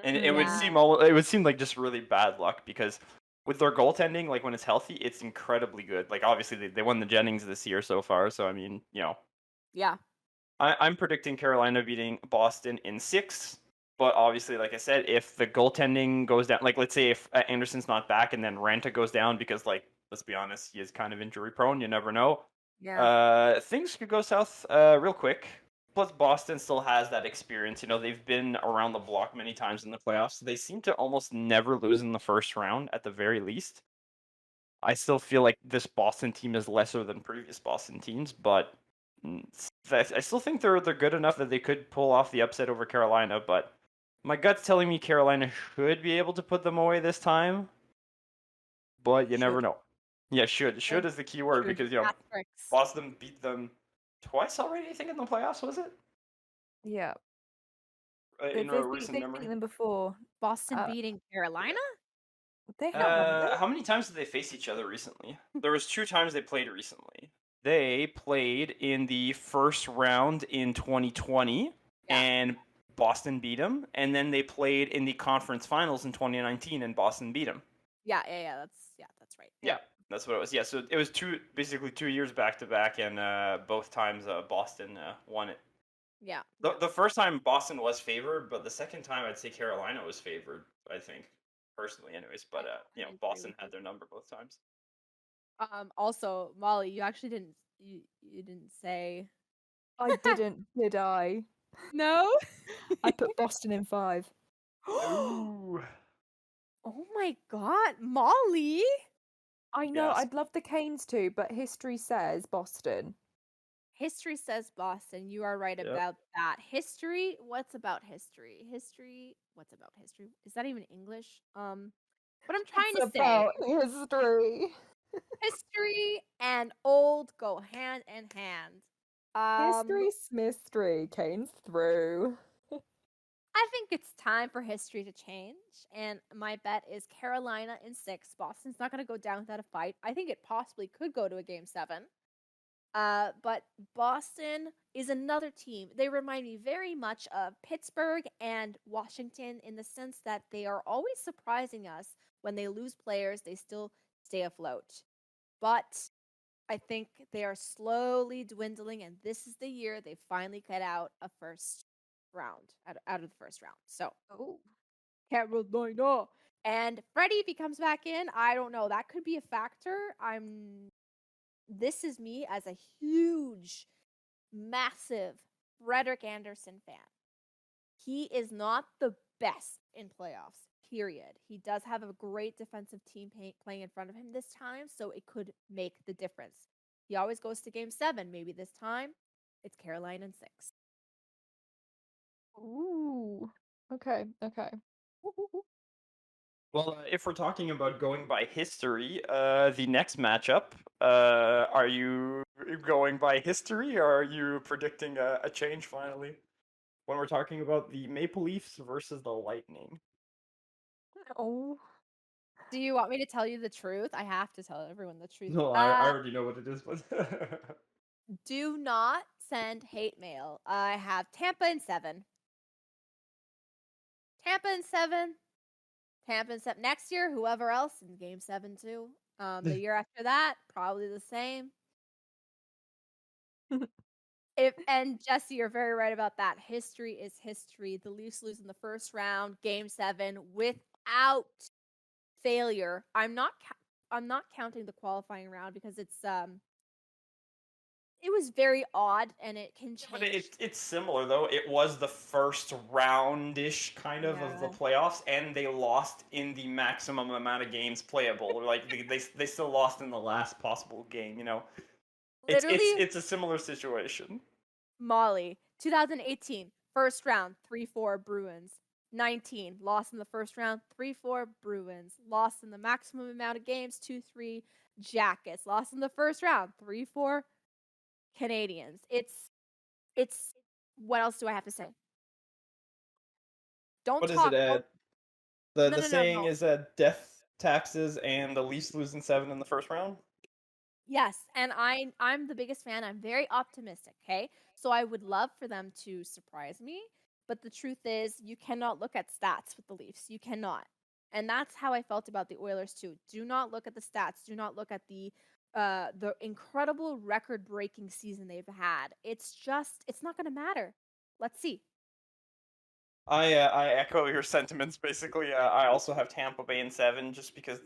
And it would Yeah. seem like just really bad luck because with their goaltending, like when it's healthy, it's incredibly good. Like obviously they won the Jennings this year so far, so I mean, Yeah. I'm predicting Carolina beating Boston in 6. But obviously, like I said, if the goaltending goes down, like let's say if Anderson's not back and then Ranta goes down because, like, let's be honest, he is kind of injury prone. You never know. Yeah. Things could go south real quick. Plus, Boston still has that experience. They've been around the block many times in the playoffs. They seem to almost never lose in the first round, at the very least. I still feel like this Boston team is lesser than previous Boston teams, but I still think they're good enough that they could pull off the upset over Carolina. But my gut's telling me Carolina should be able to put them away this time, but you never know. Yeah, should is the key word because Asterisks. Boston beat them twice already. I think in the playoffs, was it? Yeah. In They've recent memory. beaten them before. Boston beating Carolina? They have. How many times did they face each other recently? There was 2 times they played recently. They played in the first round in 2020, and Boston beat them. And then they played in the conference finals in 2019, and Boston beat them. Yeah. That's right. Yeah, that's what it was. Yeah, so it was basically 2 years back to back, and both times Boston won it. Yeah. The first time Boston was favored, but the second time I'd say Carolina was favored. I think personally, anyways. But Boston had their number both times. Also, Molly, you actually didn't you didn't say. I didn't, did I? No. I put Boston in 5. Ooh. Oh my God, Molly! I know, Yes. I'd love the Canes too, but history says Boston. History says Boston. You are right about that. History? What's about history? History? What's about history? Is that even English? What I'm trying to say. About history. History and old go hand in hand. History, mystery, Canes through. I think it's time for history to change, and my bet is Carolina in 6. Boston's not going to go down without a fight. I think it possibly could go to a game 7. But Boston is another team. They remind me very much of Pittsburgh and Washington in the sense that they are always surprising us. When they lose players, they still stay afloat. But I think they are slowly dwindling, and this is the year they finally cut out a first round, out of the first round. So, Carolina. And Freddie, if he comes back in, I don't know. That could be a factor. This is me as a huge, massive Frederick Anderson fan. He is not the best in playoffs, period. He does have a great defensive team playing in front of him this time, so it could make the difference. He always goes to game 7. Maybe this time it's Carolina in 6. Ooh. Okay. Well, if we're talking about going by history, the next matchup, are you going by history or are you predicting a change finally? When we're talking about the Maple Leafs versus the Lightning. Oh. Do you want me to tell you the truth? I have to tell everyone the truth. No, I already know what it is, but Do not send hate mail. I have Tampa in 7. Tampa in 7. Next year, whoever else in game 7 too. The year after that, probably the same. And Jesse, you're very right about that. History is history. The Leafs lose in the first round, game 7, without failure. I'm not counting the qualifying round because it was very odd and it can change. But it's similar though. It was the first round-ish kind of the playoffs, and they lost in the maximum amount of games playable. Like they still lost in the last possible game. You know, it's a similar situation. Molly, 2018, first round, 3-4 Bruins. 19, lost in the first round, 3-4 Bruins. Lost in the maximum amount of games, 2-3 Jackets. Lost in the first round, 3-4 Canadians. It's what else do I have to say? Don't what talk. What is it? The saying No. is death, taxes, and the Leafs losing 7 in the first round. Yes, and I'm the biggest fan. I'm very optimistic, okay? So I would love for them to surprise me, but the truth is you cannot look at stats with the Leafs. You cannot. And that's how I felt about the Oilers too. Do not look at the stats. Do not look at the incredible record-breaking season they've had. It's not going to matter. Let's see. I echo your sentiments. Basically, I also have Tampa Bay in 7, just because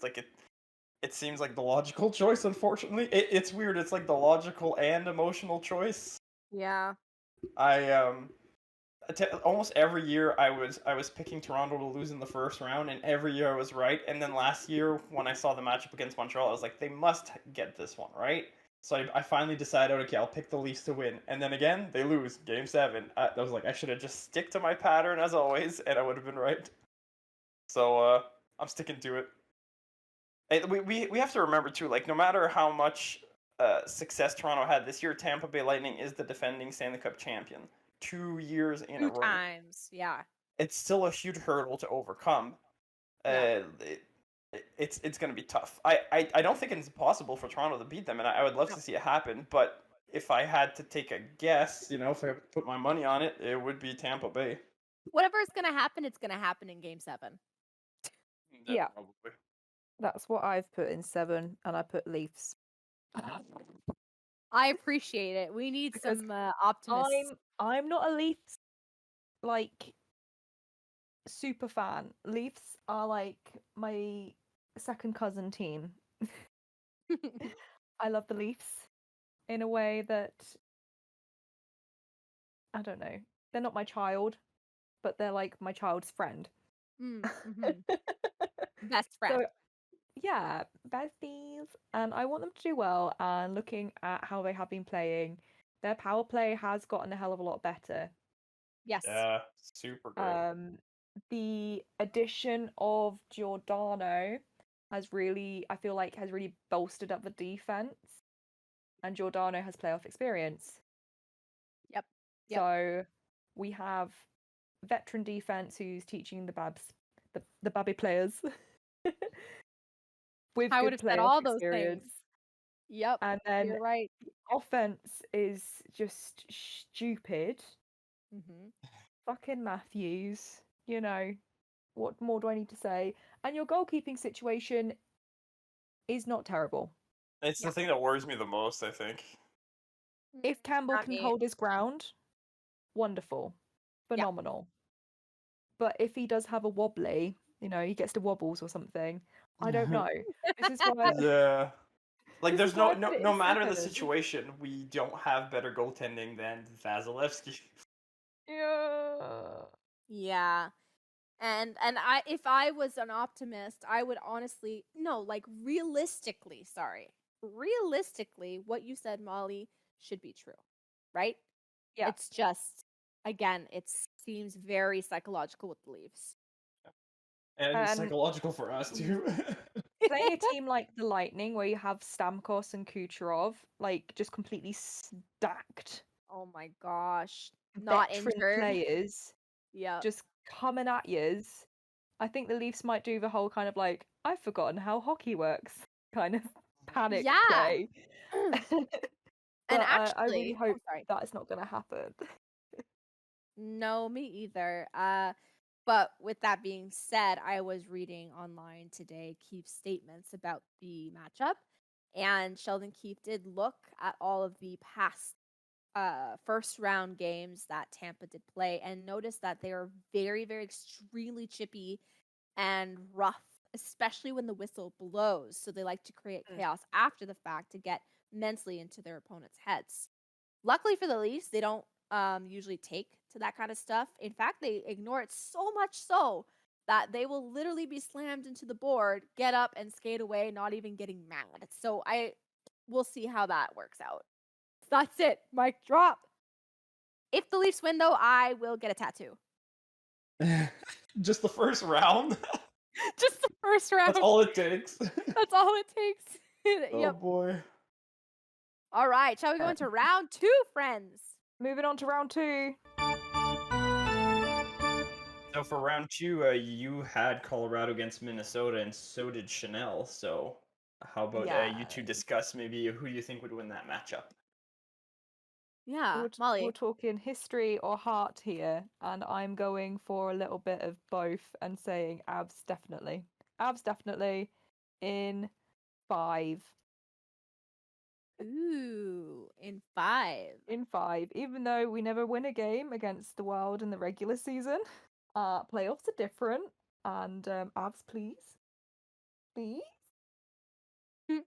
it seems like the logical choice. Unfortunately, it's weird. It's like the logical and emotional choice. Yeah. Almost every year I was picking Toronto to lose in the first round, and every year I was right. And then last year when I saw the matchup against Montreal, I was like, they must get this one right. So I finally decided, okay, I'll pick the Leafs to win. And then again, they lose game 7. I was like, I should have just stick to my pattern as always, and I would have been right. So I'm sticking to it. And we have to remember too, like, no matter how much success Toronto had this year, Tampa Bay Lightning is the defending Stanley Cup champion 2 years in a row. 2 times, yeah. It's still a huge hurdle to overcome. Yeah. It's going to be tough. I don't think it's possible for Toronto to beat them, and I would love to see it happen. But if I had to take a guess, if I put my money on it, it would be Tampa Bay. Whatever is going to happen, it's going to happen in game 7. Yeah. Probably. That's what I've put in 7, and I put Leafs. I appreciate it. We need Because some optimists. I'm not a Leafs super fan. Leafs are like my second cousin team. I love the Leafs in a way that I don't know. They're not my child, but they're like my child's friend. Mm-hmm. Best friend. So, yeah, besties. And I want them to do well. And looking at how they have been playing, their power play has gotten a hell of a lot better. Yes. Yeah, super great. The addition of Giordano has really bolstered up the defense. And Giordano has playoff experience. Yep. So we have veteran defense who's teaching the Babs, the Babby players. With I good would have said playoff all those experience. things. Yep. And then you're right. the offense is just stupid. Mm-hmm. Fucking Matthews. What more do I need to say? And your goalkeeping situation is not terrible. It's the thing that worries me the most, I think. If Campbell can hold his ground, wonderful. Phenomenal. But if he does have a wobbly, he gets the wobbles or something, I don't know. This is why Like, This there's is why no I put it no in matter the seven. situation, we don't have better goaltending than Vasilevsky. Yeah. Yeah. And if I was an optimist, I would honestly no, like realistically, realistically, what you said, Molly, should be true, right? Yeah. It's just again, it seems very psychological with the Leafs. And And- psychological for us too. Playing a team like the Lightning, where you have Stamkos and Kucherov, like just completely stacked, Oh my gosh, not veteran injured. players, Yeah, just coming at yous. I think the Leafs might do the whole kind of like, I've forgotten how hockey works kind of panic Yeah. play. And But I actually, really hope sorry. that is not going to happen. No, me either. But with that being said, I was reading online today Keefe's statements about the matchup, and Sheldon Keefe did look at all of the past first round games that Tampa did play and noticed that they are very, very extremely chippy and rough, especially when the whistle blows. So they like to create chaos after the fact to get mentally into their opponent's heads. Luckily for the Leafs, they don't usually take to that kind of stuff. In fact, they ignore it so much so that they will literally be slammed into the board, get up and skate away, not even getting mad. So we'll see how that works out. That's it. Mic drop. If the Leafs win, though, I will get a tattoo. Just the first round. Just the first round. That's all it takes. That's all it takes. Oh Yep. boy. All right. Shall we go into round 2, friends? Moving on to round 2. So for round 2, you had Colorado against Minnesota, and so did Chanel. So how about you two discuss maybe who you think would win that matchup? Yeah, Molly. We're talking history or heart here, and I'm going for a little bit of both and saying Avs definitely. Avs definitely in 5. Ooh, in 5. In 5, even though we never win a game against the Wild in the regular season. Playoffs are different, and Avs, please. Please?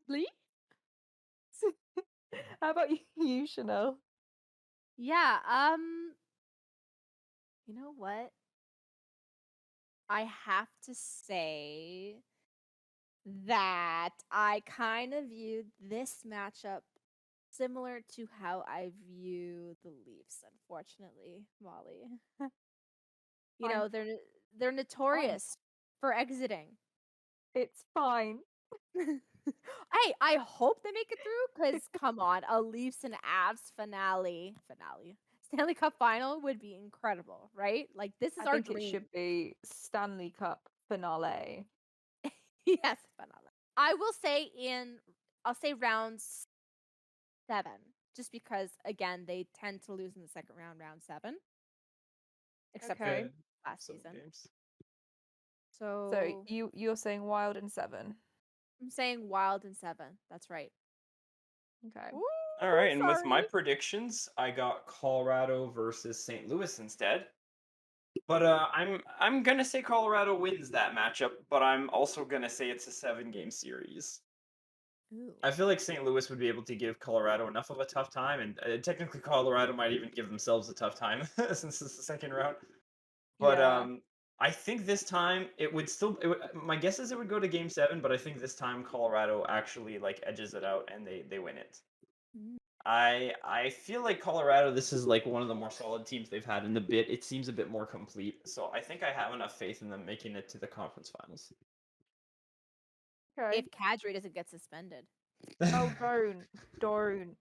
Please? How about you, Chanel? Yeah, you know what? I have to say that I kind of viewed this matchup similar to how I view the Leafs, unfortunately, Molly. You know, they're notorious for exiting. It's fine. Hey, I hope they make it through because come on, a Leafs and Avs finale, Stanley Cup final would be incredible, right? Like this is I our think dream. it should be Stanley Cup finale. Yes, finale. I will say I'll say round 7, just because again they tend to lose in the second round, round 7, except Okay. for last Some season. games. So you're saying Wild in 7. I'm saying Wild in 7. That's right. Okay. Ooh, All right, and with my sorry. predictions, I got Colorado versus St. Louis instead. But I'm gonna say Colorado wins that matchup, but I'm also gonna say it's a 7-game series. Ooh. I feel like St. Louis would be able to give Colorado enough of a tough time, and technically Colorado might even give themselves a tough time since it's the second round. But Yeah. I think this time my guess is it would go to Game 7, but I think this time Colorado actually like edges it out and they win it. Mm. I feel like Colorado, this is like one of the more solid teams they've had in the bit. It seems a bit more complete, so I think I have enough faith in them making it to the conference finals. Okay. If Kadri doesn't get suspended. Oh, don't.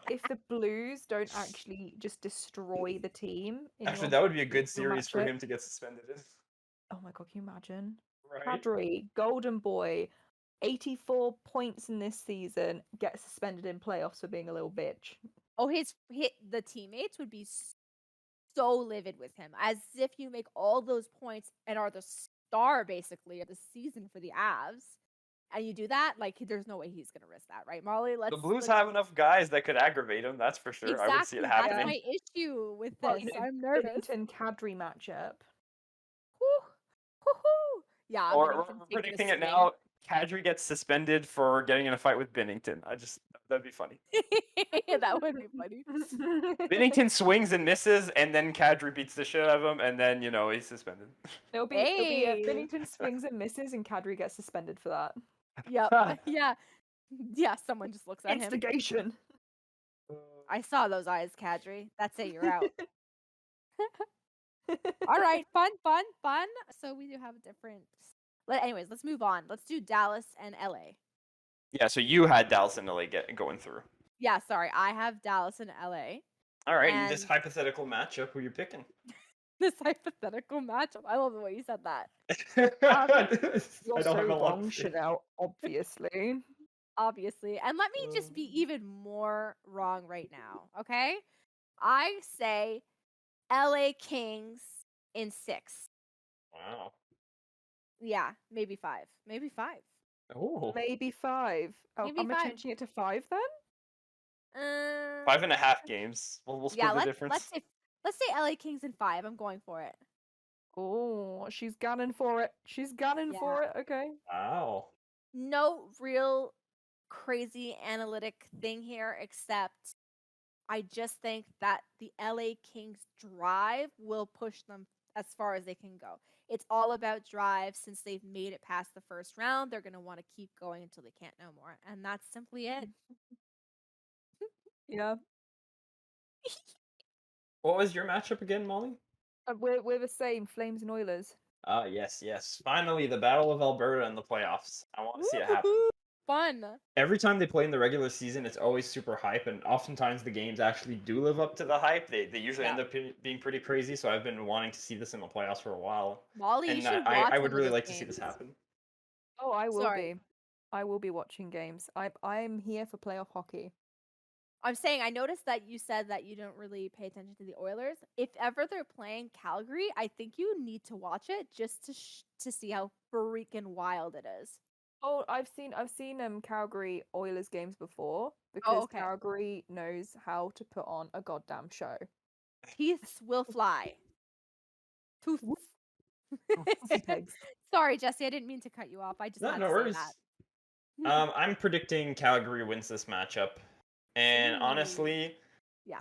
If the Blues don't actually just destroy the team in Actually, your that would be a good your series for matchup. him to get suspended in. Oh my god, can you imagine? Right? Kadri, Golden Boy, 84 points in this season, gets suspended in playoffs for being a little bitch. Oh, the teammates would be so livid with him, as if you make all those points and are the star basically of the season for the Avs, and you do that. Like, there's no way he's gonna risk that, right, Molly? The Blues have enough guys that could aggravate him, that's for sure. Exactly. I would see it That's happening. my issue with Well, this. you know, I'm nervous. Binnington Kadri matchup. Whew. Woo-hoo. Yeah, Or Binnington's we're taking a predicting it swing. now. Kadri gets suspended for getting in a fight with Binnington. That'd be funny. That would be funny. Binnington swings and misses, and then Kadri beats the shit out of him, and then he's suspended. It'll be Hey. Binnington swings and misses, and Kadri gets suspended for that. Yep. Yeah. Someone just looks at him. Instigation. I saw those eyes, Kadri. That's it. You're out. All right. Fun. So we do have a different. Anyways, let's move on. Let's do Dallas and LA. Yeah, so you had Dallas and LA going through. Yeah. Sorry, I have Dallas and LA. All right, and this hypothetical matchup, who you picking? This hypothetical matchup. I love the way you said that. You're so wrong, Chanel, obviously. Obviously. And let me just be even more wrong right now, okay? I say LA Kings in 6. Wow. Yeah, maybe 5. Maybe 5. Oh. Maybe 5. Oh, Maybe am I 5. changing it to 5 then? 5.5 games. We'll split the difference. Let's say LA Kings in 5. I'm going for it. Oh, she's gunning for it. She's gunning for it. Okay. Wow. No real crazy analytic thing here, except I just think that the LA Kings drive will push them as far as they can go. It's all about drive. Since they've made it past the first round, they're going to want to keep going until they can't no more. And that's simply it. Yeah. What was your matchup again, Molly? We're the same, Flames and Oilers. Yes. Finally, the Battle of Alberta in the playoffs. I want to see it happen. Fun. Every time they play in the regular season, it's always super hype, and oftentimes the games actually do live up to the hype. They usually end up being pretty crazy, so I've been wanting to see this in the playoffs for a while. Molly, and you should watch I would really like games. to see this happen. Oh, I will Sorry. be. I will be watching games. I'm here for playoff hockey. I'm saying, I noticed that you said that you don't really pay attention to the Oilers. If ever they're playing Calgary, I think you need to watch it just to see how freaking wild it is. Oh, I've seen Calgary Oilers games before because okay. Calgary knows how to put on a goddamn show. Teeths will fly. Tooth. Pegs. Sorry, Jesse, I didn't mean to cut you off. I just had to say that. I'm predicting Calgary wins this matchup. And honestly,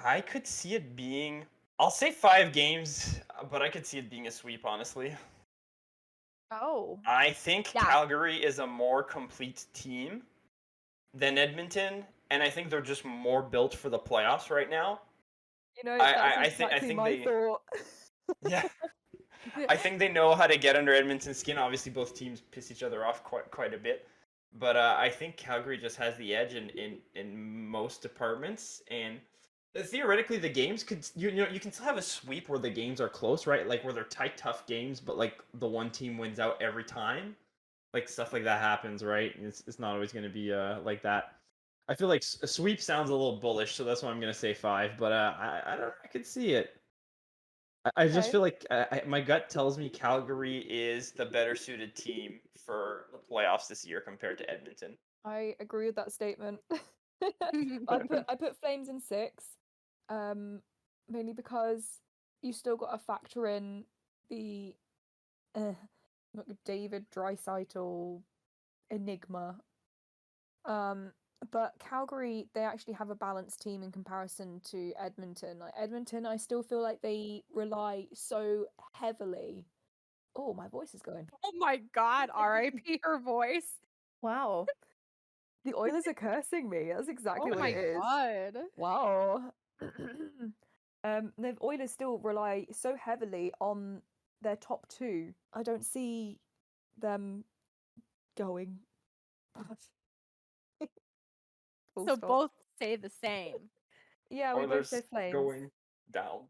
I could see it being, I'll say 5 games, but I could see it being a sweep, honestly. Oh. I think Calgary is a more complete team than Edmonton, and I think they're just more built for the playoffs right now. You know, I think my thought. Yeah. I think they know how to get under Edmonton's skin. Obviously, both teams piss each other off quite a bit. But I think Calgary just has the edge in most departments, and theoretically the games could you can still have a sweep where the games are close, right? Like where they're tight, tough games, but like the one team wins out every time, like stuff like that happens, right? And it's not always going to be like that. I feel like a sweep sounds a little bullish, so that's why I'm going to say 5. But I don't know, I could see it. I just feel like my gut tells me Calgary is the better suited team for the playoffs this year compared to Edmonton. I agree with that statement. I put Flames in 6, mainly because you still got to factor in the David Draisaitl enigma. But Calgary, they actually have a balanced team in comparison to Edmonton. Like Edmonton, I still feel like they rely so heavily. Oh, my voice is going. Oh my God, R.I.P. her voice. Wow. The Oilers are cursing me. That's exactly what it is. Oh my God. Wow. The Oilers still rely so heavily on their top 2. I don't see them going. So both say the same. Yeah, we both say Flames. Going down.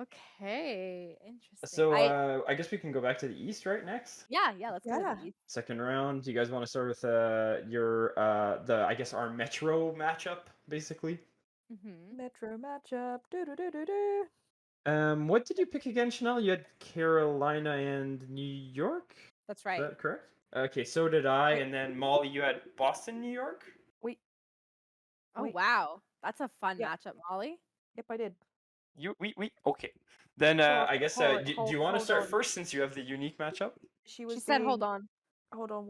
Okay, interesting. So I guess we can go back to the East right next. Yeah, let's go to the East. Second round. Do you guys want to start with your I guess our Metro matchup basically? Mm-hmm. Metro matchup. What did you pick again, Chanel? You had Carolina and New York? That's right. Is that correct? Okay, so did I. And then Molly, you had Boston, New York? Wait. Oh, wow. That's a fun matchup, Molly. Yep, I did. Okay. Then Sorry, I guess hold- do hold- you want to hold start on. first since you have the unique matchup? She was She said, being... "Hold on." Hold on,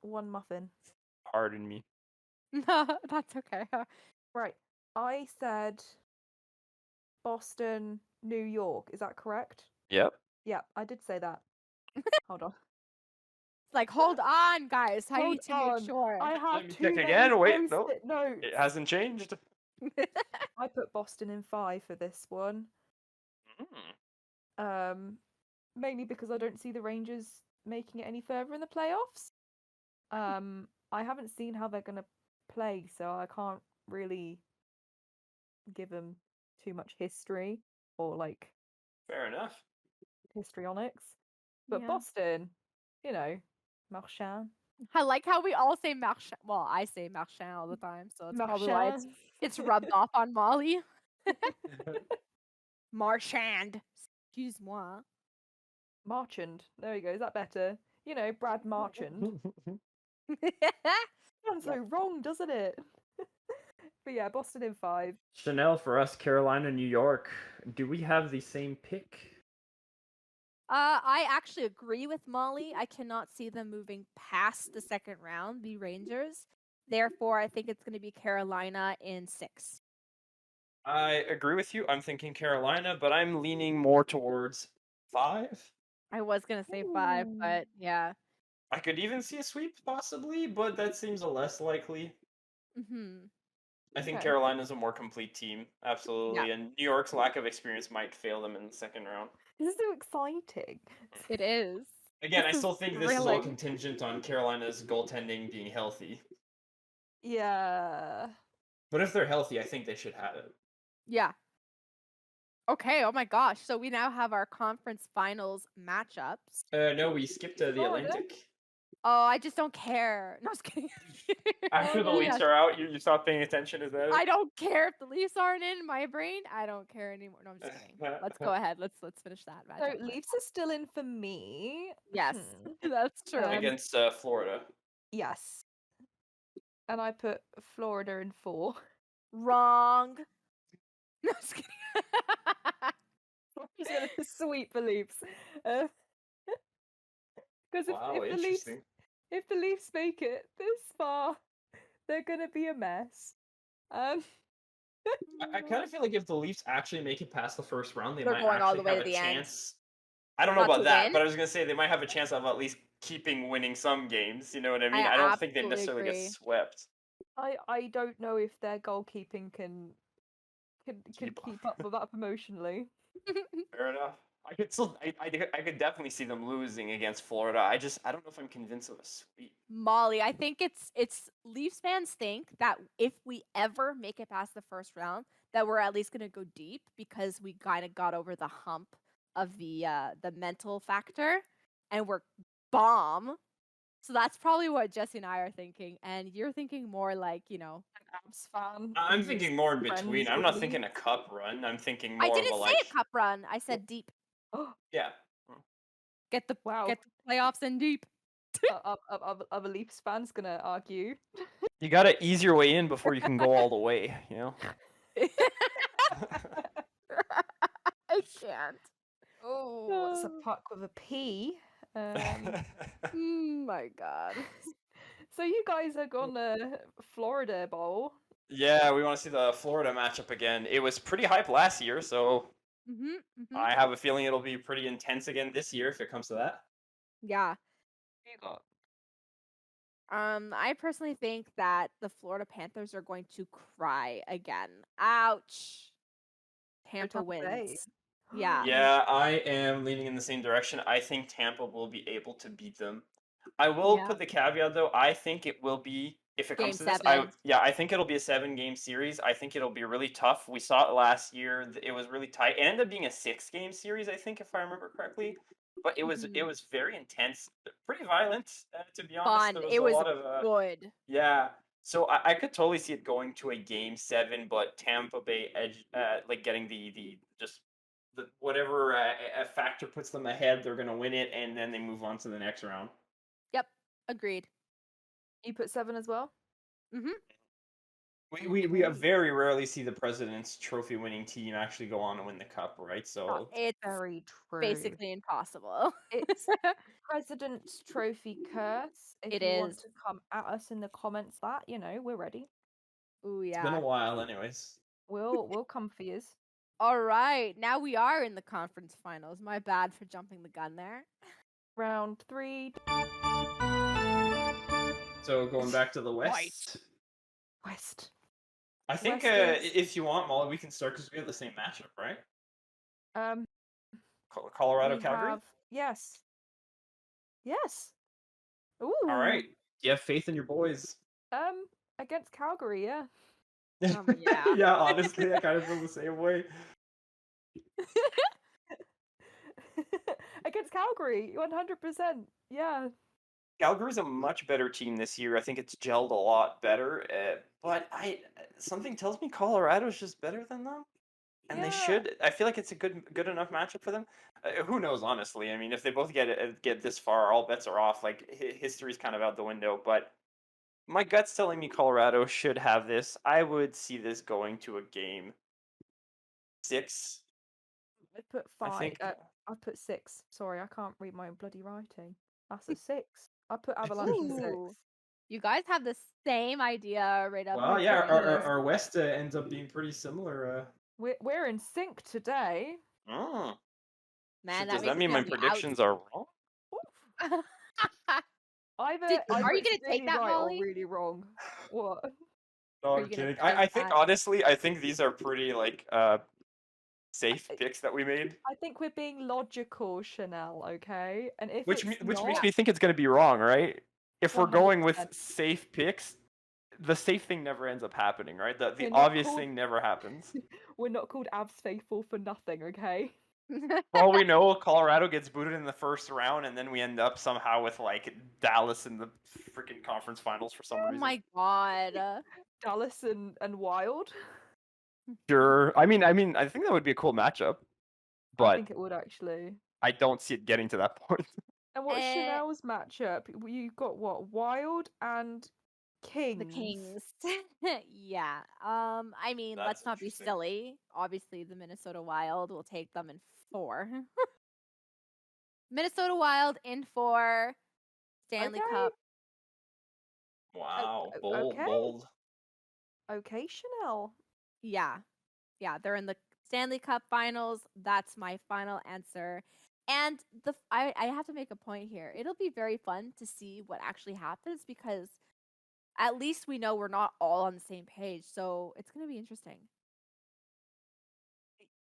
one muffin. Pardon me. No, that's okay. Right. I said Boston, New York. Is that correct? Yep. Yeah, I did say that. Hold on. It's like, hold on, guys. I Hold need to on. make sure. I have me too check many again. Wait, no. post-it notes. It hasn't changed. I put Boston in 5 for this one. Mainly because I don't see the Rangers making it any further in the playoffs. I haven't seen how they're gonna play, so I can't really give them too much history or like Fair enough. histrionics. But Yeah. Boston, you know, Marchand. I like how we all say Marchand. Well, I say Marchand all the time, so it's probably why it's rubbed off on Molly. Marchand. Excuse-moi. Marchand. There we go. Is that better? You know, Brad Marchand. Sounds so wrong, doesn't it? But yeah, Boston in 5. Chanel for us, Carolina, New York. Do we have the same pick? I actually agree with Molly. I cannot see them moving past the second round, the Rangers. Therefore, I think it's going to be Carolina in 6. I agree with you. I'm thinking Carolina, but I'm leaning more towards 5. I was going to say 5, Ooh. but yeah. I could even see a sweep possibly, but that seems less likely. Mm-hmm. I think Okay. Carolina's a more complete team, absolutely, Yeah. and New York's lack of experience might fail them in the second round. This is so exciting. It is. Again, This I is still think this is all thrilling. contingent on Carolina's goaltending being healthy. Yeah. But if they're healthy, I think they should have it. Yeah. Okay, oh my gosh. So we now have our conference finals matchups. No, we skipped the Florida. Atlantic. Oh, I just don't care. No, I was kidding. After the Leafs Yes. are out, you stop paying attention, is that it? I don't care if the Leafs aren't in my brain. I don't care anymore. No, I'm just kidding. Let's go ahead. Let's finish that So matchup. Leafs are still in for me. Yes, that's true. Against Florida. Yes. And I put Florida in 4. Wrong. No, I'm just kidding. I'm just gonna sweep the Leafs. Because Wow, interesting. if the Leafs make it this far, they're gonna be a mess. I kind of feel like if the Leafs actually make it past the first round, they They're might going all actually the way have to a the end. chance. I don't know Not to about that, win? but I was gonna say they might have a chance of at least keeping winning some games. You know what I mean? I don't think they absolutely necessarily agree. get swept. I don't know if their goalkeeping can Keep keep up with that emotionally. Fair enough. I could definitely see them losing against Florida. I don't know if I'm convinced of a sweep. Molly, I think it's Leafs fans think that if we ever make it past the first round, that we're at least going to go deep because we kind of got over the hump of the mental factor, and we're bomb. So that's probably what Jesse and I are thinking, and you're thinking more like, you know, Abs fan. I'm who's thinking more in friends between. I'm with not Leafs. thinking a cup run. I'm thinking I more of didn't a say like. a cup run. I said deep. Yeah. Get the Wow. get the playoffs in deep. Other Leafs fans gonna argue. You gotta ease your way in before you can go all the way. You know. I can't. Oh, it's a puck with a P. My God. So you guys are gone Florida Bowl. Yeah, we want to see the Florida matchup again. It was pretty hype last year, so I have a feeling it'll be pretty intense again this year if it comes to that. Yeah. You got I personally think that the Florida Panthers are going to cry again. Ouch. Tampa Tampa Bay. wins. Yeah. Yeah, I am leaning in the same direction. I think Tampa will be able to beat them. I will Yeah. put the caveat though. I think it will be if it Game comes to this. 7. I think it'll be a 7-game series. I think it'll be really tough. We saw it last year. It was really tight. It ended up being a 6-game series, I think, if I remember correctly. But it was very intense, pretty violent, to be honest. Fun. There was It a was lot of good. yeah. So I could totally see it going to a game 7, but Tampa Bay like getting the whatever a factor puts them ahead, they're gonna win it, and then they move on to the next round. Yep. Agreed. You put 7 as well? Mhm. We very rarely see the President's Trophy winning team actually go on and win the cup, right? So It's Very true. basically impossible. It's President's Trophy curse. If It you want is. to come at us in the comments, that we're ready. Ooh, it's been yeah. a while, anyways. We'll come for yous. All right, now we are in the conference finals. My bad for jumping the gun there. Round 3. So going back to the West, West. I think West is- if you want, Molly, we can start because we have the same matchup, right? Um, Colorado, we Calgary. have yes. Ooh. All right. You have faith in your boys. Against Calgary, yeah. Yeah. Yeah, honestly, I kind of feel the same way. Against Calgary, 100%. Yeah. Calgary's a much better team this year. I think it's gelled a lot better. But something tells me Colorado's just better than them, and they Yeah. should. I feel like it's a good enough matchup for them. Who knows? Honestly, I mean, if they both get this far, all bets are off. Like history's kind of out the window. But my gut's telling me Colorado should have this. I would see this going to a game 6. I put I 5. think. I put 6. Sorry, I can't read my own bloody writing. That's a 6. I put Avalanche in 6. Ooh. You guys have the same idea right up. Well, my yeah, sleeve. our West ends up being pretty similar. We're in sync today. Oh. Man, Does that that mean my makes me out. predictions are wrong? Either are you gonna really take that, right Molly? or really wrong? What? No, Are I'm you gonna kidding. take I think that? honestly, I think these are pretty safe picks that we made. I think we're being logical, Chanel. Okay, and if Which it's which not, makes me think it's gonna be wrong, right? If we're going with 100%. safe picks, the safe thing never ends up happening, right? The We're not obvious called- thing never happens. we're not called Abs Faithful for nothing. Okay. For all we know, Colorado gets booted in the first round, and then we end up somehow with like Dallas in the freaking conference finals for some Oh reason. my god. Dallas and Wild. Sure. I mean, I think that would be a cool matchup, I but think it would actually. I don't see it getting to that point. And what's Eh. Chanel's matchup? You've got what? Wild and Kings. The Kings. Yeah. I mean, That's let's not be interesting. silly. Obviously, the Minnesota Wild will take them in 4. Minnesota Wild in 4. Stanley Okay. Cup. Wow, okay. bold. Okay, Chanel. Yeah. Yeah, they're in the Stanley Cup finals. That's my final answer. And I have to make a point here. It'll be very fun to see what actually happens because at least we know we're not all on the same page. So it's going to be interesting.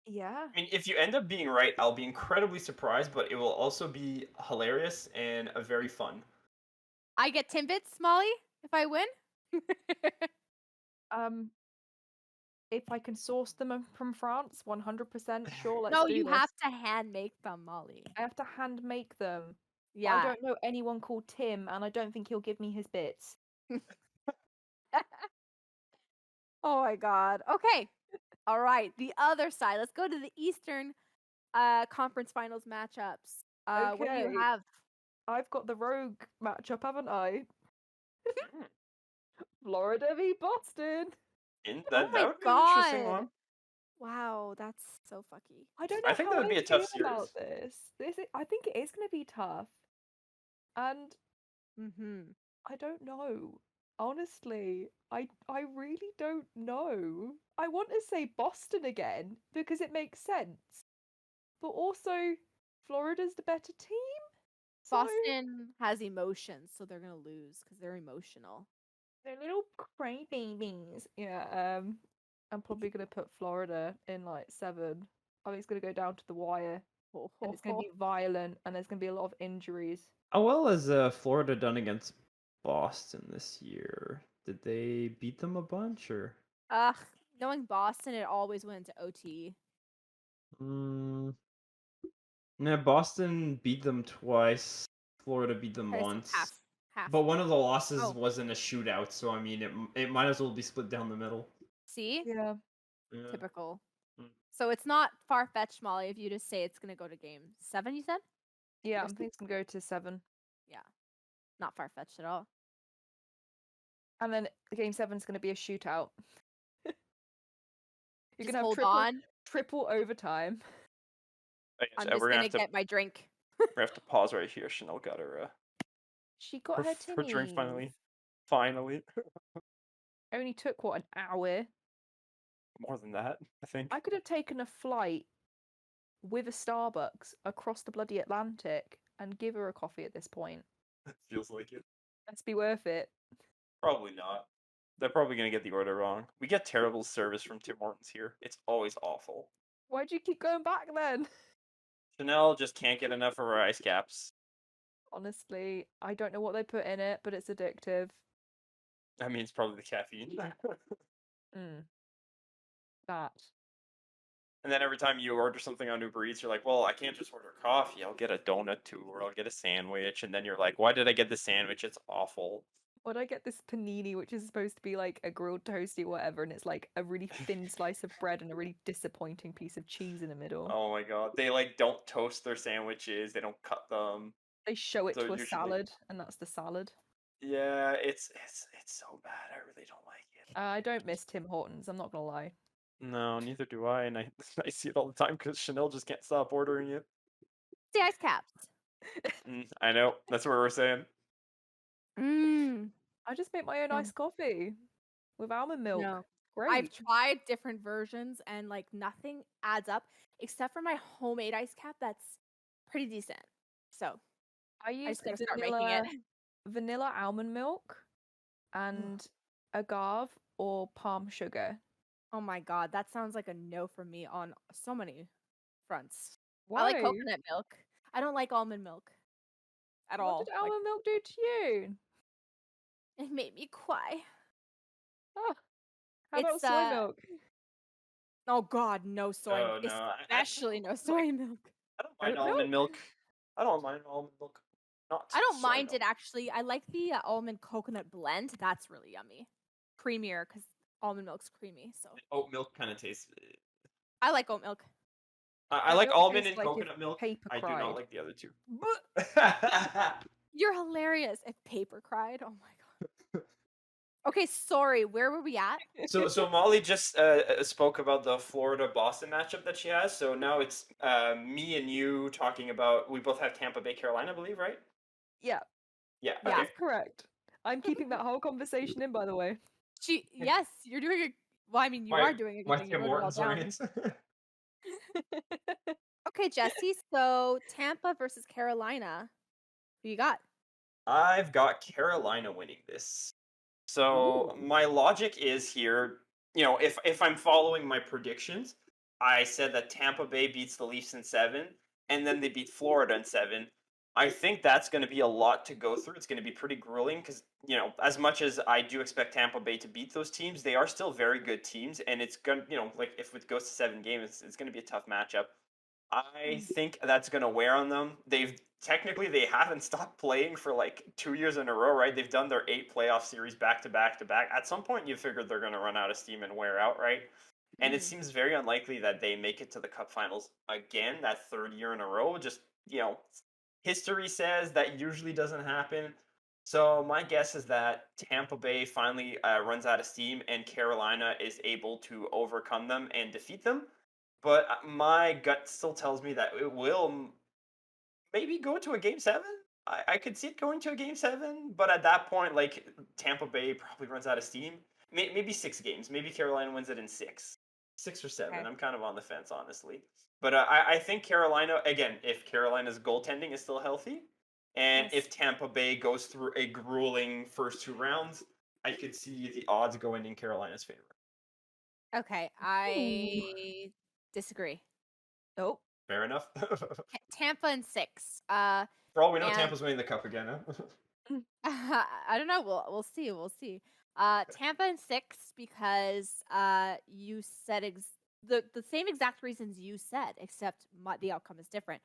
Yeah. I mean, if you end up being right, I'll be incredibly surprised, but it will also be hilarious and very fun. I get Timbits, Molly, if I win. If I can source them from France, 100% sure. Let's No, do you this. have to hand make them, Molly. I have to hand make them. Yeah. I don't know anyone called Tim, and I don't think he'll give me his bits. Oh my god. Okay. All right. The other side. Let's go to the Eastern Conference Finals matchups. What do you Okay. have? I've got the rogue matchup, haven't I? Florida v Boston. That my would be an interesting God. one. Wow, that's so fucky. I don't know I think how that would be a tough feel about this. I think it is going to be tough. And I don't know. Honestly, I really don't know. I want to say Boston again because it makes sense. But also, Florida's the better team. So Boston has emotions, so they're gonna lose because they're emotional. they're little crybabies. Yeah, I'm probably gonna put Florida in like 7. I think it's gonna go down to the wire. And it's gonna be violent and there's gonna be a lot of injuries. How well has Florida done against Boston this year? Did they beat them a bunch or? Knowing Boston, it always went to OT. Yeah, Boston beat them twice. Florida beat them once. Half. But one of the losses wasn't a shootout, so I mean, it might as well be split down the middle. See? Yeah. Typical. So it's not far-fetched, Molly, if you just say it's going to go to game 7, you said? Yeah, I think it's going to go to 7. Yeah. Not far-fetched at all. And then game 7 is going to be a shootout. You're Just going to have hold triple, on. triple overtime. I'm we're just gonna gonna have to get my drink. we have to pause right here. Chanel got her She got her drink tinnies. finally. Finally. Only took, what, an hour? More than that, I think. I could have taken a flight with a Starbucks across the bloody Atlantic and give her a coffee at this point. It feels like it. Let's be worth it. Probably not. They're probably gonna get the order wrong. We get terrible service from Tim Hortons here. It's always awful. Why'd you keep going back then? Chanel just can't get enough of her ice caps. Honestly, I don't know what they put in it, but it's addictive. I mean, it's probably the caffeine. That. And then every time you order something on Uber Eats, you're like, well, I can't just order coffee. I'll get a donut too, or I'll get a sandwich. And then you're like, why did I get the sandwich? It's awful. Why'd I get this panini, which is supposed to be like a grilled toasty or whatever, and it's like a really thin slice of bread and a really disappointing piece of cheese in the middle. Oh my god. They like don't toast their sandwiches. They don't cut them. They show it So to a usually- salad, and that's the salad. Yeah, it's so bad. I really don't like it. I don't miss Tim Hortons, I'm not gonna lie. No, neither do I. And I see it all the time because Chanel just can't stop ordering it. The ice caps. I know. That's what we're saying. I just make my own iced coffee with almond milk. No. Great. I've tried different versions and like nothing adds up except for my homemade ice cap that's pretty decent. So I I use just gotta start making it. vanilla almond milk and agave or palm sugar. Oh my god, that sounds like a no for me on so many fronts. Why? I like coconut milk. I don't like almond milk at all. What did almond milk do to you? It made me cry. Oh, how about It's, soy milk? Oh god, no soy. Oh, no, Especially no soy milk. I don't mind Oat almond milk. I don't mind almond milk. Not I don't soy mind milk. it actually. I like the almond coconut blend. That's really yummy. Creamier because almond milk's creamy. So Oat milk kind of tastes. I like oat milk. I Oat like milk almond tastes and like if coconut milk. paper I do cried. not like the other two. You're hilarious. If paper cried, oh my god. Okay, sorry. Where were we at? So Molly just spoke about the Florida Boston matchup that she has. So now it's me and you talking about. We both have Tampa Bay, Carolina, I believe, right? Yeah, Yeah. Yeah. Okay. that's correct. I'm keeping that whole conversation in, by the way. Yes, you're doing a. Well, I mean, you are doing a good thing. You Tim wrote it all Hortons down. rants. Okay, Jesse. So Tampa versus Carolina. Who you got? I've got Carolina winning this. So my logic is here, if I'm following my predictions, I said that Tampa Bay beats the Leafs in 7, and then they beat Florida in 7. I think that's going to be a lot to go through. It's going to be pretty grueling because, as much as I do expect Tampa Bay to beat those teams, they are still very good teams, and it's going to, like if it goes to 7 games, it's going to be a tough matchup. I think that's going to wear on them. They haven't stopped playing for like 2 years in a row, right? They've done their 8 playoff series back to back to back. At some point, you figured they're going to run out of steam and wear out, right? And it seems very unlikely that they make it to the Cup Finals again, that 3rd year in a row. Just, history says that usually doesn't happen. So my guess is that Tampa Bay finally runs out of steam and Carolina is able to overcome them and defeat them. But my gut still tells me that it will maybe go to a Game 7. I could see it going to a Game 7, but at that point, like, Tampa Bay probably runs out of steam. Maybe 6 games. Maybe Carolina wins it in 6. 6 or 7. Okay. I'm kind of on the fence, honestly. But I think Carolina, again, if Carolina's goaltending is still healthy, and if Tampa Bay goes through a grueling first 2 rounds, I could see the odds going in Carolina's favor. Okay, I disagree. Nope. Fair enough. Tampa in 6. For all we know, and- Tampa's winning the cup again. Huh? I don't know. We'll see. We'll see. Tampa in 6 because you said the same exact reasons you said, except the outcome is different.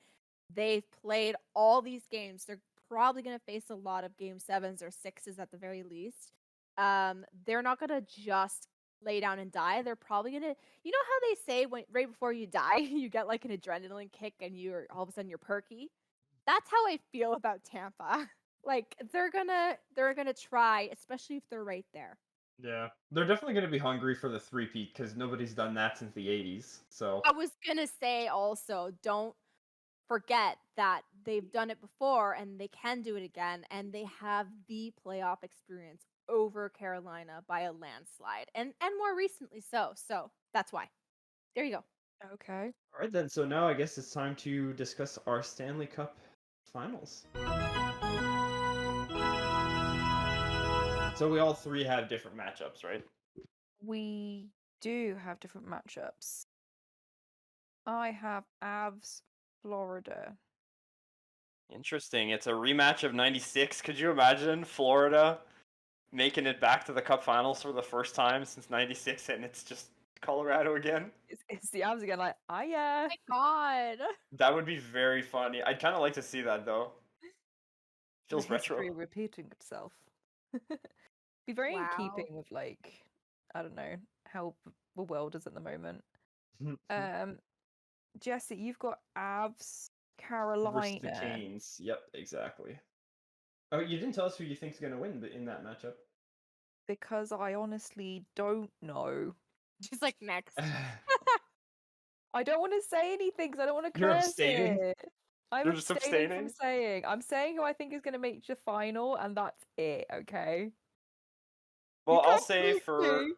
They've played all these games. They're probably going to face a lot of Game 7s or 6s at the very least. They're not going to just lay down and die. They're probably going to, you know how they say right before you die, you get like an adrenaline kick and you're all of a sudden you're perky? That's how I feel about Tampa. Like they're gonna try, especially if they're right there. Yeah, they're definitely going to be hungry for the three-peat because nobody's done that since the 80s. So I was gonna say also, don't forget that they've done it before and they can do it again, and they have the playoff experience over Carolina by a landslide, and more recently so. So that's why. There you go. Okay. all right then. So now I guess it's time to discuss our Stanley Cup Finals. So we all three have different matchups, right? We do have different matchups. I have Avs, Florida. Interesting. It's a rematch of '96. Could you imagine Florida making it back to the Cup Finals for the first time since '96, and it's just Colorado again? It's the Avs again, like, yeah. Oh my god. That would be very funny. I'd kind of like to see that though. Feels The history retro. repeating itself. Be very in Wow. keeping with, like, I don't know, how the world is at the moment. Jesse, you've got Avs, Carolina. Versus the Canes. Yep, exactly. Oh, you didn't tell us who you think's going to win in that matchup. Because I honestly don't know. She's like, next. I don't want to say anything because I don't want to You're curse abstaining? it. I'm You're just abstaining from abstaining? saying. I'm saying who I think is going to make the final, and that's it. Okay. Well, I'll can't say beat for me.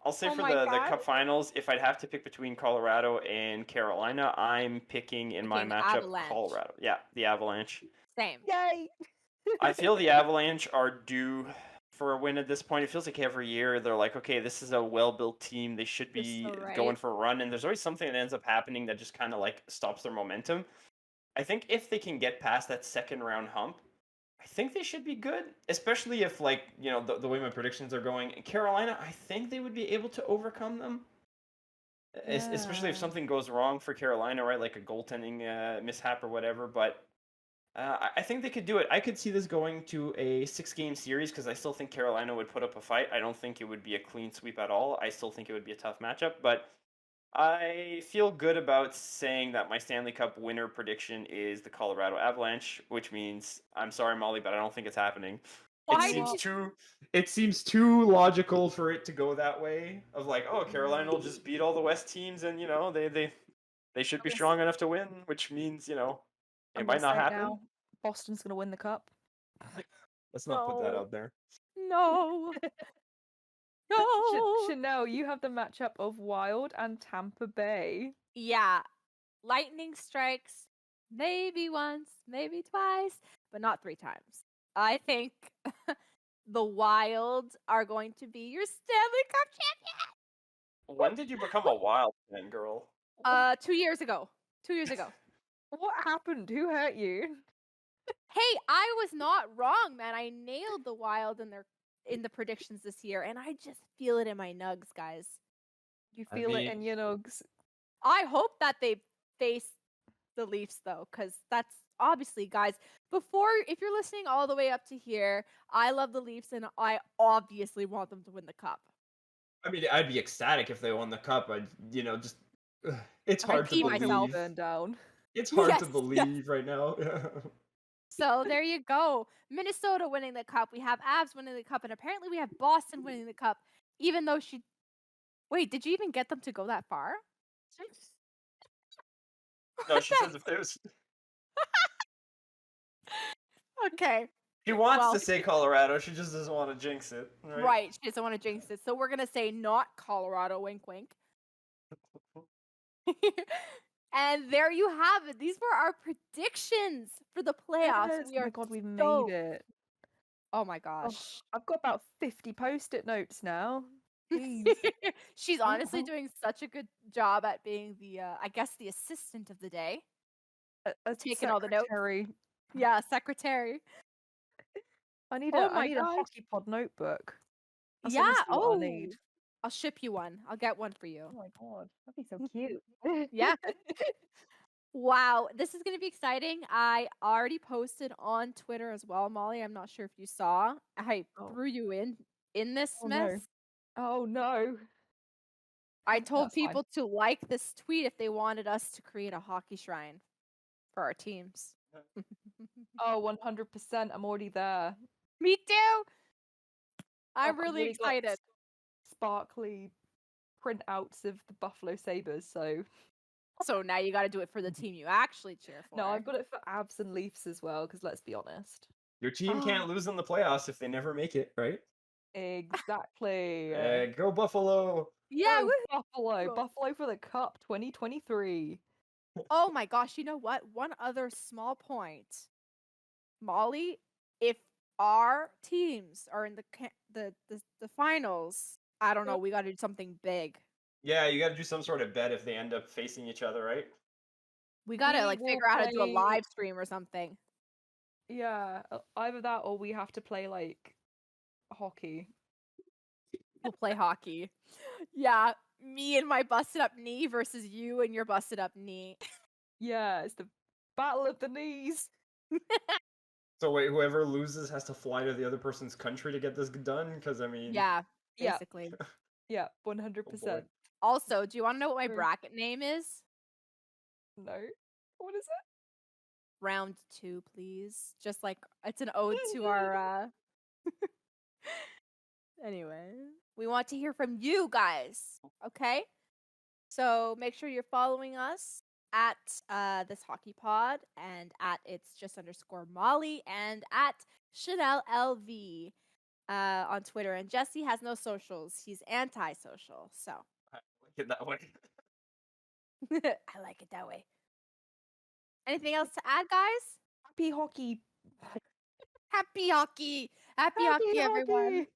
I'll say Oh for my the God. Cup Finals, if I'd have to pick between Colorado and Carolina, I'm picking in my Picking matchup Avalanche. Colorado. Yeah, the Avalanche. Same. Yay! I feel the Avalanche are due for a win at this point. It feels like every year they're like, okay, this is a well-built team. They should You're be so right. going for a run, and there's always something that ends up happening that just kind of like stops their momentum. I think if they can get past that second round hump, I think they should be good, especially if, like, you know, the way my predictions are going. Carolina, I think they would be able to overcome them. Especially if Yeah. something goes wrong for Carolina, right? Like a goaltending mishap or whatever. But I think they could do it. I could see this going to a 6-game series because I still think Carolina would put up a fight. I don't think it would be a clean sweep at all. I still think it would be a tough matchup. But I feel good about saying that my Stanley Cup winner prediction is the Colorado Avalanche, which means, I'm sorry, Molly, but I don't think it's happening. Why It seems too logical for it to go that way. Of like, oh, Carolina will just beat all the West teams, and you know they should be strong enough to win, which means, you know, it I'm might gonna not say it happen. now. Boston's gonna win the cup. Let's not put that No. out there. No. No. Chanel, you have the matchup of Wild and Tampa Bay. Yeah. Lightning strikes maybe once, maybe twice, but not 3 times. I think the Wild are going to be your Stanley Cup champion. When did you become a Wild fan, girl? 2 years ago. 2 years ago. What happened? Who hurt you? Hey, I was not wrong, man. I nailed the Wild in the predictions this year, and I just feel it in my nugs, guys. You I feel it mean- in your nugs. I hope that they face the Leafs though, because that's obviously, guys, if you're listening all the way up to here, I love the Leafs and I obviously want them to win the cup. I mean, I'd be ecstatic if they won the cup. Just it's hard to pee myself. Burn down. It's hard to Yes, believe right now. So there you go. Minnesota winning the cup. We have Avs winning the cup, and apparently we have Boston winning the cup, even though Wait, did you even get them to go that far? No, she says if there's. Okay. She wants Well- to say Colorado. She just doesn't want to jinx it. Right. She doesn't want to jinx it. So we're going to say not Colorado, wink, wink. And there you have it. These were our predictions for the playoffs. Yes, We oh are my god, we've so- made it. Oh my Oh, gosh. I've got about 50 post-it notes now. Jeez. She's honestly doing such a good job at being the, I guess, the assistant of the day. A Taking all the notes. secretary. Yeah, secretary. I need Oh a my gosh. hockey pod notebook. That's Yeah. honestly what Oh, I need. I'll ship you one. I'll get one for you. Oh my god, that'd be so cute. Yeah. Wow, this is going to be exciting. I already posted on Twitter as well, Molly. I'm not sure if you saw. I Oh. threw you in this Oh, no. mess. Oh no. I told That's fine. people to like this tweet if they wanted us to create a hockey shrine for our teams. Oh, 100%. I'm already there. Me too. I'm I've really already got excited. Sparkly printouts of the Buffalo Sabres, so So now you got to do it for the team you actually cheer for. no, I've got it for Abs and Leafs as well, because let's be honest. Your team can't lose in the playoffs if they never make it, right? Exactly. Go Buffalo! Yeah. Go woo- Buffalo! Go. Buffalo for the Cup 2023. Oh my gosh! You know what? One other small point, Molly. If our teams are in the finals, I don't know. We got to do something big. Yeah, you gotta do some sort of bet if they end up facing each other, right? We got to We like will figure out how to do a play- live stream or something. Yeah, either that or we have to play like hockey. We'll play hockey. Yeah, me and my busted up knee versus you and your busted up knee. Yeah, it's the battle of the knees. So wait, whoever loses has to fly to the other person's country to get this done? Because I mean, Yeah, Yeah. basically. Yeah, oh 100%. boy. Also, do you want to know what my True. bracket name is? No. What is it? Round 2, please. Just like it's an ode to our Anyway, we want to hear from you guys. Okay? So make sure you're following us at this hockey pod and at it's just underscore Molly and at Chanel LV on Twitter. And Jesse has no socials. He's anti-social. So I like it that way. I like it that way. Anything else to add, guys? Happy hockey. Happy hockey. Happy hockey, everyone.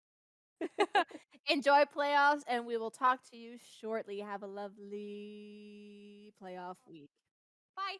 Enjoy playoffs, and we will talk to you shortly. Have a lovely playoff week. Bye.